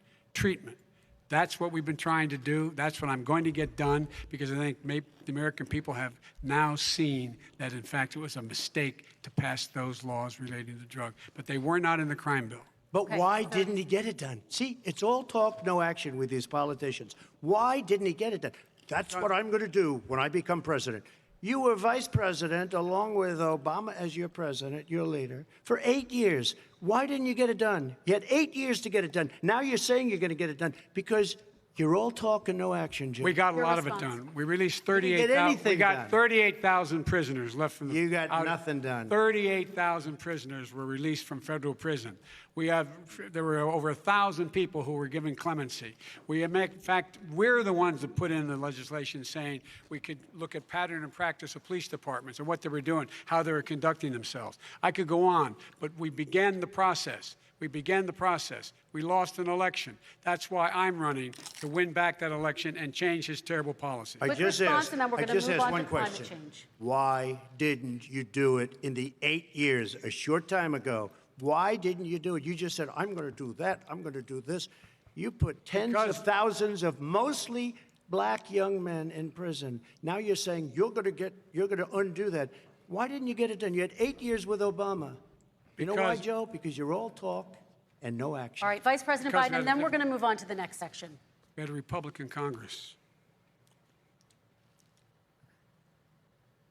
That's what we've been trying to do. That's what I'm going to get done, because I think maybe the American people have now seen that, in fact, it was a mistake to pass those laws relating to drugs. But they were not in the crime bill. But why didn't he get it done? See, it's all talk, no action with these politicians. Why didn't he get it done? That's what I'm going to do when I become president. You were vice president along with Obama as your president, your leader, for 8 years. Why didn't you get it done? You had 8 years to get it done. Now you're saying you're going to get it done because you're all talk and no action, Jim. We got a lot of it done. We released 38,000. We got 38,000 prisoners left from the. You got nothing done. 38,000 prisoners were released from federal prison. There were over 1,000 people who were given clemency. In fact, we're the ones that put in the legislation saying we could look at pattern and practice of police departments and what they were doing, how they were conducting themselves. I could go on, but we began the process. We lost an election. That's why I'm running to win back that election and change his terrible policy. I just asked one question. Why didn't you do it in the 8 years, a short time ago? Why didn't you do it? You just said, I'm going to do that. I'm going to do this. You put tens of thousands of mostly black young men in prison. Now you're saying you're going to undo that. Why didn't you get it done? You had 8 years with Obama. You know why, Joe? Because you're all talk and no action. All right, Vice President Biden, and then we're going to move on to the next section. We had a Republican Congress.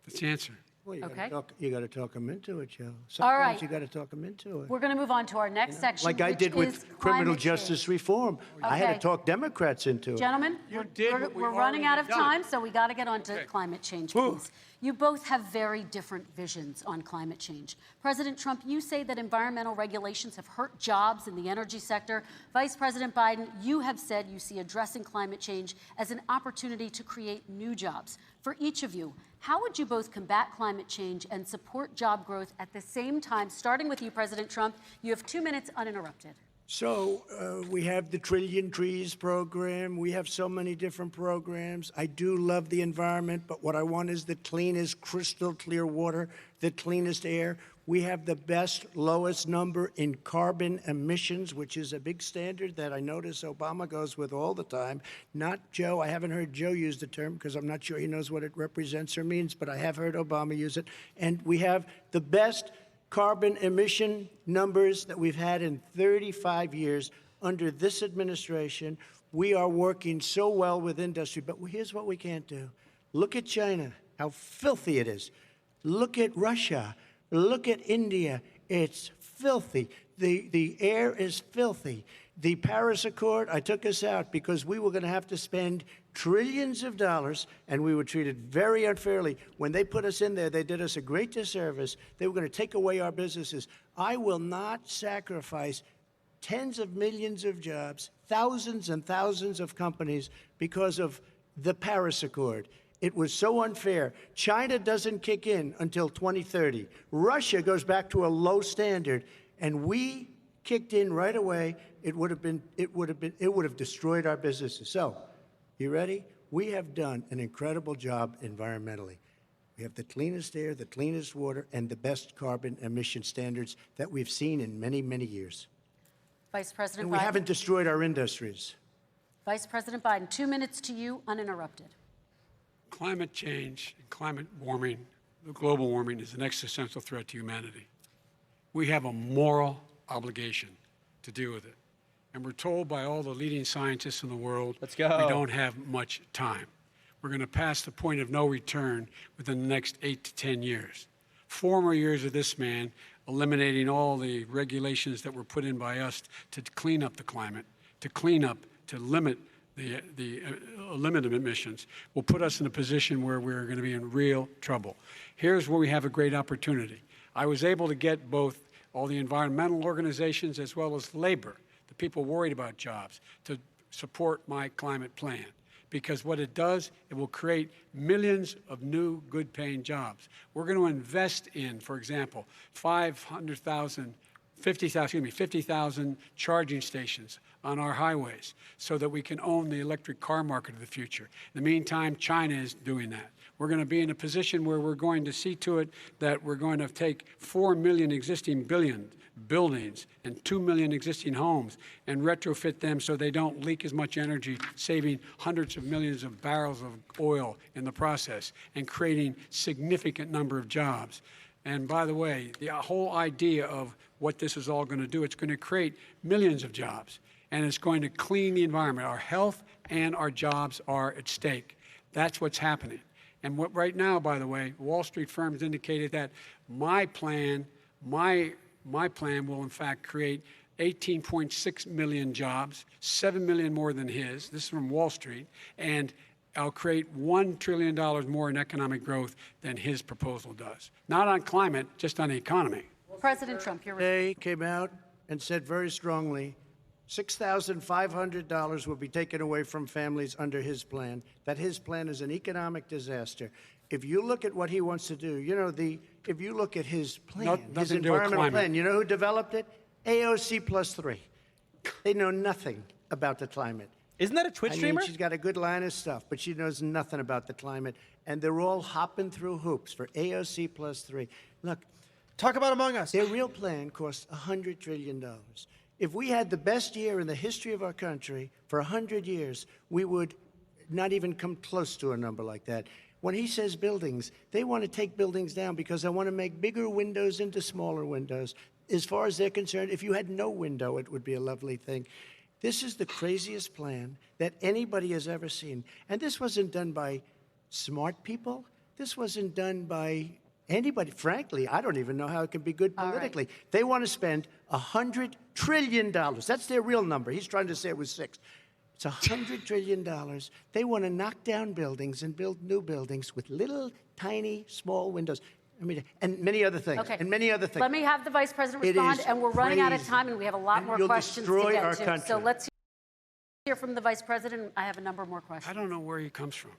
That's the answer. Well, you got to talk them into it, Joe. All right. You got to talk them into it. We're going to move on to our next section, like I did with criminal justice reform. I had to talk Democrats into it. Gentlemen, we're running out of time, so we got to get on to climate change, please. You both have very different visions on climate change. President Trump, you say that environmental regulations have hurt jobs in the energy sector. Vice President Biden, you have said you see addressing climate change as an opportunity to create new jobs. For each of you, how would you both combat climate change and support job growth at the same time? Starting with you, President Trump, you have 2 minutes uninterrupted. So we have the Trillion Trees program. We have so many different programs. I do love the environment, but what I want is the cleanest, crystal clear water, the cleanest air. We have the best, lowest number in carbon emissions, which is a big standard that I notice Obama goes with all the time. Not Joe. I haven't heard Joe use the term because I'm not sure he knows what it represents or means, but I have heard Obama use it. And we have the best carbon emission numbers that we've had in 35 years under this administration. We are working so well with industry, but here's what we can't do. Look at China, how filthy it is. Look at Russia. Look at India. It's filthy. The air is filthy. The Paris Accord, I took us out because we were going to have to spend trillions of dollars, and we were treated very unfairly. When they put us in there, they did us a great disservice. They were going to take away our businesses. I will not sacrifice tens of millions of jobs, thousands and thousands of companies because of the Paris Accord. It was so unfair. China doesn't kick in until 2030. Russia goes back to a low standard, and we kicked in right away. It would have destroyed our businesses. So, you ready? We have done an incredible job environmentally. We have the cleanest air, the cleanest water, and the best carbon emission standards that we've seen in many, many years. Vice President And we Biden. haven't destroyed our industries. Vice President Biden, 2 minutes to you, uninterrupted. Climate change, climate warming, global warming is an existential threat to humanity. We have a moral obligation to deal with it. And we're told by all the leading scientists in the world, Let's go. we don't have much time. We're going to pass the point of no return within the next 8 to 10 years. 4 more years of this man eliminating all the regulations that were put in by us to clean up the climate, to limit the limit of emissions will put us in a position where we're going to be in real trouble. Here's where we have a great opportunity. I was able to get both all the environmental organizations as well as labor, the people worried about jobs, to support my climate plan. Because what it does, it will create millions of new good-paying jobs. We're going to invest in, for example, 50,000 charging stations on our highways so that we can own the electric car market of the future. In the meantime, China is doing that. We're going to be in a position where we're going to see to it that we're going to take 4 million existing buildings and 2 million existing homes and retrofit them so they don't leak as much energy, saving hundreds of millions of barrels of oil in the process and creating significant number of jobs. And by the way, the whole idea of what this is all going to do, it's going to create millions of jobs, and it's going to clean the environment. Our health and our jobs are at stake. That's what's happening. And what right now, by the way, Wall Street firms indicated that my plan will in fact create 18.6 million jobs, 7 million more than his. This is from Wall Street. And I'll create $1 trillion more in economic growth than his proposal does. Not on climate, just on the economy. President Trump, your Today came out and said very strongly, $6,500 will be taken away from families under his plan, that his plan is an economic disaster. If you look at what he wants to do, if you look at his plan, his environmental plan, you know who developed it? AOC plus 3. They know nothing about the climate. Isn't that a Twitch streamer? She's got a good line of stuff, but she knows nothing about the climate. And they're all hopping through hoops for AOC plus 3. Look, Talk about Among Us. their real plan costs $100 trillion. If we had the best year in the history of our country for 100 years, we would not even come close to a number like that. When he says buildings, they want to take buildings down because they want to make bigger windows into smaller windows. As far as they're concerned, if you had no window, it would be a lovely thing. This is the craziest plan that anybody has ever seen. And this wasn't done by smart people. This wasn't done by anybody. Frankly, I don't even know how it can be good politically. Right. They want to spend $100 trillion. That's their real number. He's trying to say it was 6. It's $100 trillion. They want to knock down buildings and build new buildings with little, tiny, small windows. I mean, and many other things. Okay. And many other things. Let me have the Vice President It respond, is and we're running out of crazy. time, and we have a lot And more you'll questions to destroy get our to. country. So let's hear from the Vice President. I have a number more questions. I don't know where he comes from.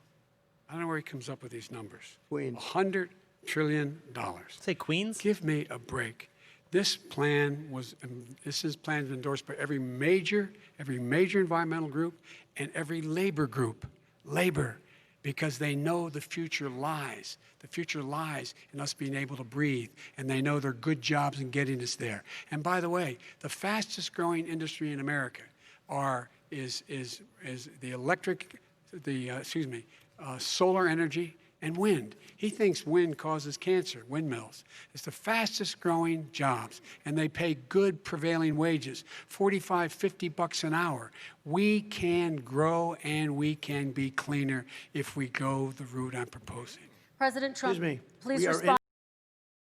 I don't know where he comes up with these numbers. Queens. $100 trillion. Say Queens? Give me a break. This plan was endorsed by every major environmental group and every labor group. Labor. because they know the future lies. The future lies in us being able to breathe, and they know there are good jobs in getting us there. And by the way, the fastest growing industry in America is solar energy and wind. He thinks wind causes cancer, windmills. It's the fastest growing jobs, and they pay good prevailing wages, 45, 50 bucks an hour. We can grow and we can be cleaner if we go the route I'm proposing. President Trump, Excuse me. please respond,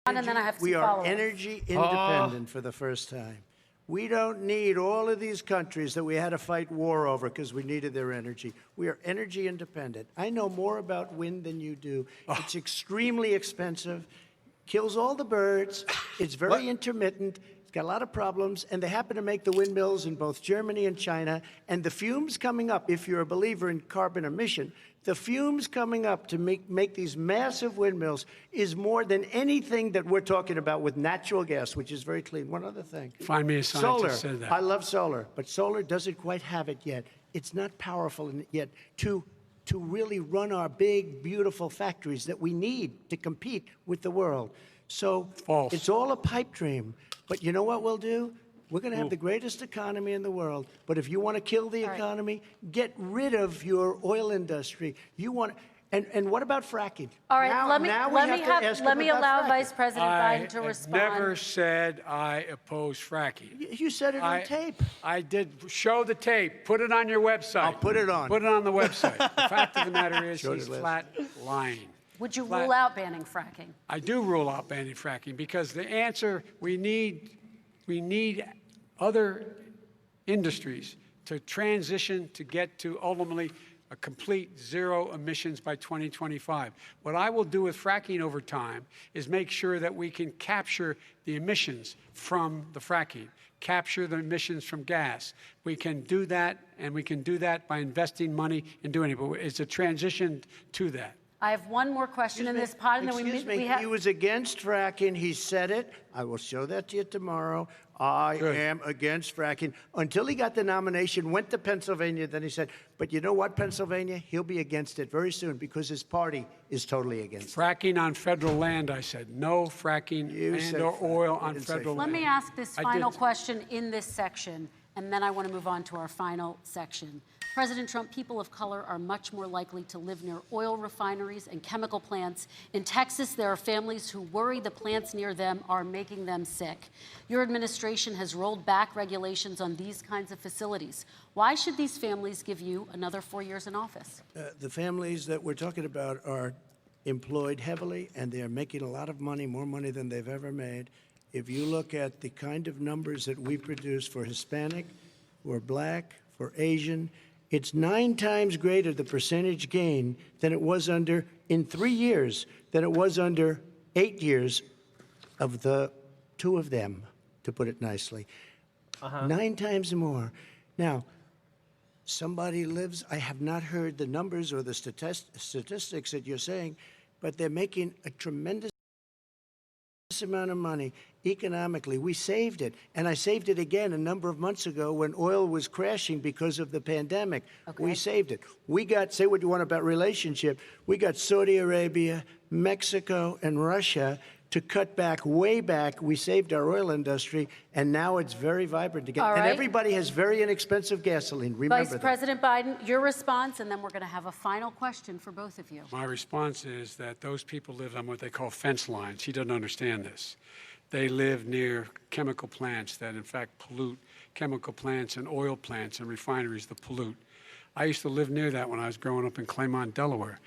and then I have two We are follow-ups. energy independent for the first time. We don't need all of these countries that we had to fight war over because we needed their energy. We are energy independent. I know more about wind than you do. It's extremely expensive, kills all the birds. It's very intermittent. It's got a lot of problems, and they happen to make the windmills in both Germany and China. And the fumes coming up, if you're a believer in carbon emission, the fumes coming up to make these massive windmills is more than anything that we're talking about with natural gas, which is very clean. One other thing. Find me a scientist who said that. I love solar, but solar doesn't quite have it yet. It's not powerful yet to really run our big, beautiful factories that we need to compete with the world. So False. It's all a pipe dream. But you know what we'll do? We're going to have the greatest economy in the world. But if you want to kill the economy, get rid of your oil industry. You want, and what about fracking? All right, now, let me allow fracking. Vice President Biden to I respond. never said I oppose fracking. You said it on tape. I did. Show the tape. Put it on your website. I'll put it on. Put it on the website. The fact of the matter is Showed he's it last flat lying. Would you rule out banning fracking? I do rule out banning fracking because the answer, we need other industries to transition to get to ultimately a complete zero emissions by 2025. What I will do with fracking over time is make sure that we can capture the emissions from the fracking, capture the emissions from gas. We can do that, and we can do that by investing money in doing it. But it's a transition to that. I have one more question in this pod, and then we have. He was against fracking. He said it. I will show that to you tomorrow. I am against fracking. Until he got the nomination, went to Pennsylvania, then he said, but you know what, Pennsylvania? He'll be against it very soon because his party is totally against it. Fracking on federal land, I said. No fracking and/or oil on federal land. Let me ask this final question in this section, and then I want to move on to our final section. President Trump, people of color are much more likely to live near oil refineries and chemical plants. In Texas, there are families who worry the plants near them are making them sick. Your administration has rolled back regulations on these kinds of facilities. Why should these families give you another 4 years in office? The families that we're talking about are employed heavily, and they're making a lot of money, more money than they've ever made. If you look at the kind of numbers that we produce for Hispanic, for Black, for Asian, it's 9 times greater, the percentage gain, than it was in 3 years, than it was under 8 years of the 2 of them, to put it nicely. 9 times more. Now, somebody lives, I have not heard the numbers or the statistics that you're saying, but they're making a tremendous amount of money economically. We saved it, and I saved it again a number of months ago when oil was crashing because of the pandemic. We saved it. We got, say what you want about relationship, we got Saudi Arabia, Mexico, and Russia to cut back, way back. We saved our oil industry, and now it's very vibrant again. And everybody has very inexpensive gasoline. Remember Vice President Biden, your response, and then we're going to have a final question for both of you. My response is that those people live on what they call fence lines. He doesn't understand this. They live near chemical plants that, in fact, pollute, chemical plants and oil plants and refineries that pollute. I used to live near that when I was growing up in Claymont, Delaware.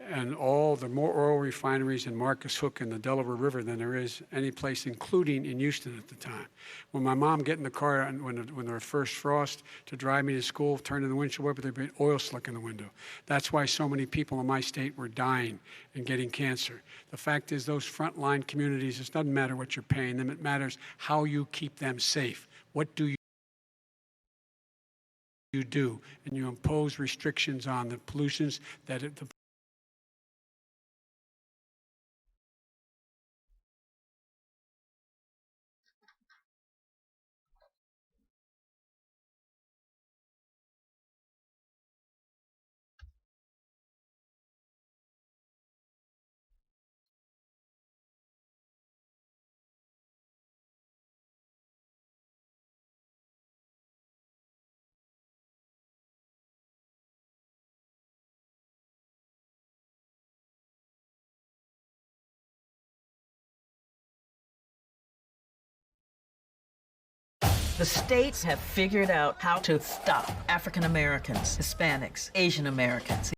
And there are more oil refineries in Marcus Hook and the Delaware River than there is any place, including in Houston at the time. When my mom get in the car and when there was first frost to drive me to school, turn in the windshield wiper, there'd be oil slick in the window. That's why so many people in my state were dying and getting cancer. The fact is, those frontline communities, it doesn't matter what you're paying them, it matters how you keep them safe. What do you do? And you impose restrictions on the pollutions that the The states have figured out how to stop African Americans, Hispanics, Asian Americans.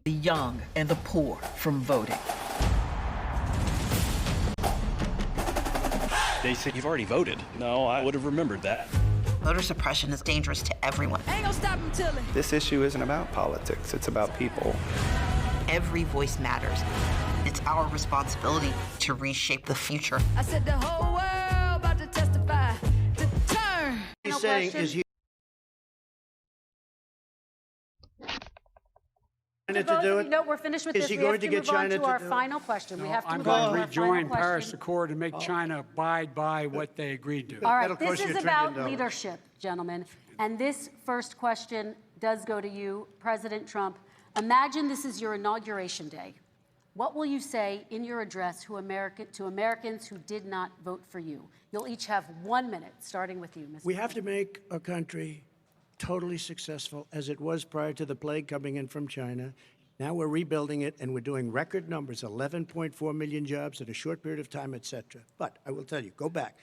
The young and the poor from voting. They say you've already voted. No, I would have remembered that. Voter suppression is dangerous to everyone. Ain't gonna stop him till This issue isn't about politics, it's about people. Every voice matters. It's our responsibility to reshape the future. I said the whole world about to testify, to turn. He's saying is he to do it? No, we're finished with Is this. he We going have to to get move on China to to our do it? final question. We have to I'm move on going to to our rejoin final Paris question. Accord and make China abide by what they agreed to. All That'll right, this cost you is $1 about trillion. leadership, gentlemen. And this first question does go to you, President Trump. Imagine this is your inauguration day. What will you say in your address to Americans who did not vote for you? You'll each have 1 minute, starting with you, Mr. We have to make our country totally successful as it was prior to the plague coming in from China. Now we're rebuilding it, and we're doing record numbers, 11.4 million jobs in a short period of time, et cetera. But I will tell you, go back.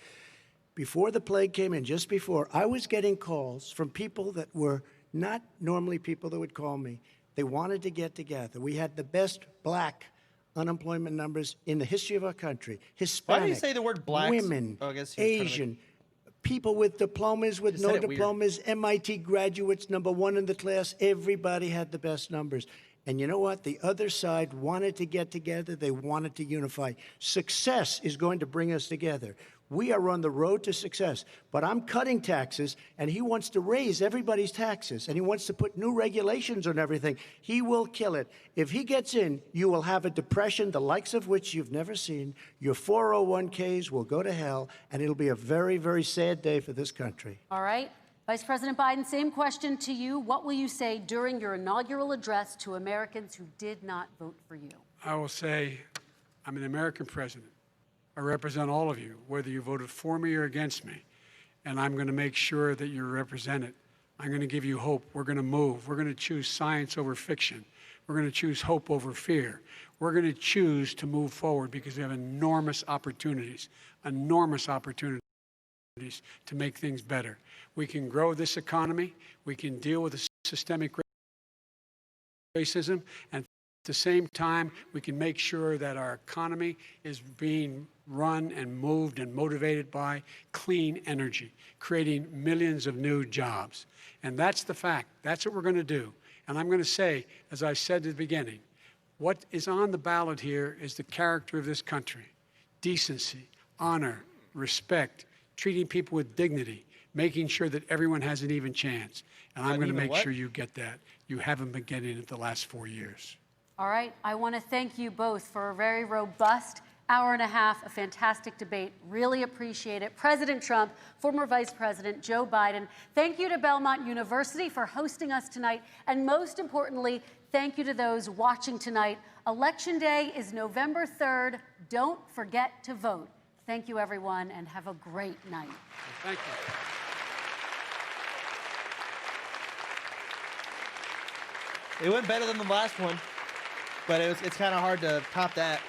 Before the plague came in, just before, I was getting calls from people that were not normally people that would call me. They wanted to get together. We had the best black unemployment numbers in the history of our country. Hispanic, Why do you say the word blacks? women, Oh, I guess he was trying to Asian, people with diplomas, with Just no said it weird. diplomas, MIT graduates, #1 in the class. Everybody had the best numbers. And you know what? The other side wanted to get together. They wanted to unify. Success is going to bring us together. We are on the road to success. But I'm cutting taxes, and he wants to raise everybody's taxes, and he wants to put new regulations on everything. He will kill it. If he gets in, you will have a depression, the likes of which you've never seen. Your 401ks will go to hell, and it'll be a very, very sad day for this country. All right. Vice President Biden, same question to you. What will you say during your inaugural address to Americans who did not vote for you? I will say, I'm an American president. I represent all of you, whether you voted for me or against me. And I'm going to make sure that you're represented. I'm going to give you hope. We're going to move. We're going to choose science over fiction. We're going to choose hope over fear. We're going to choose to move forward because we have enormous opportunities to make things better. We can grow this economy. We can deal with the systemic racism. And at the same time, we can make sure that our economy is being run and moved and motivated by clean energy, creating millions of new jobs. And that's the fact. That's what we're going to do. And I'm going to say, as I said at the beginning, what is on the ballot here is the character of this country: decency, honor, respect, treating people with dignity, making sure that everyone has an even chance. And I'm going to make sure you get that. You haven't been getting it the last 4 years. All right. I want to thank you both for a very robust hour and a half, a fantastic debate. Really appreciate it. President Trump, former Vice President Joe Biden, thank you to Belmont University for hosting us tonight. And most importantly, thank you to those watching tonight. Election Day is November 3rd. Don't forget to vote. Thank you, everyone, and have a great night. Thank you. It went better than the last one, but it's kind of hard to top that.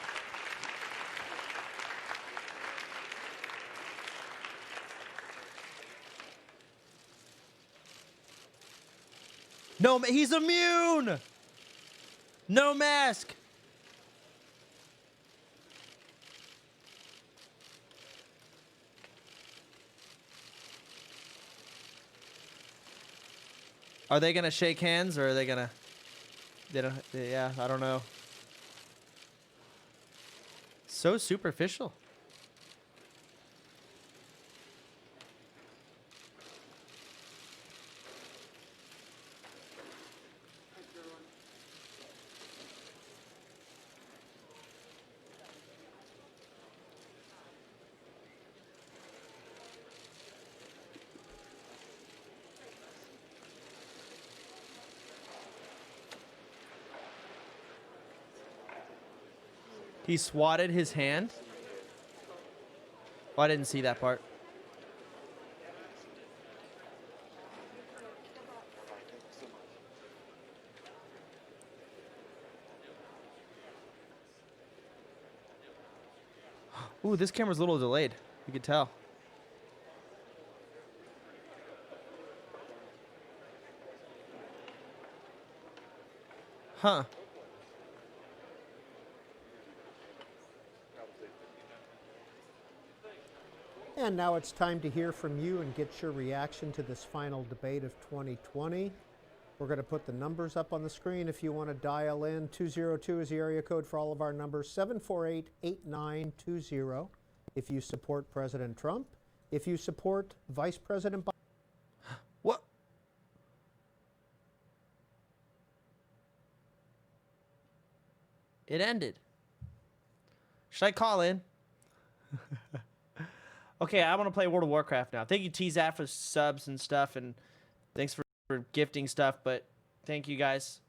No, he's immune. No mask. Are they gonna shake hands or are they gonna? Yeah, I don't know. So superficial. He swatted his hand? Oh, I didn't see that part. Ooh, this camera's a little delayed. You can tell. Huh. And now it's time to hear from you and get your reaction to this final debate of 2020. We're going to put the numbers up on the screen if you want to dial in. 202 is the area code for all of our numbers. 748-8920 if you support President Trump. If you support Vice President Biden. What? It ended. Should I call in? Okay, I want to play World of Warcraft now. Thank you, TZAT, for subs and stuff, and thanks for gifting stuff, but thank you guys.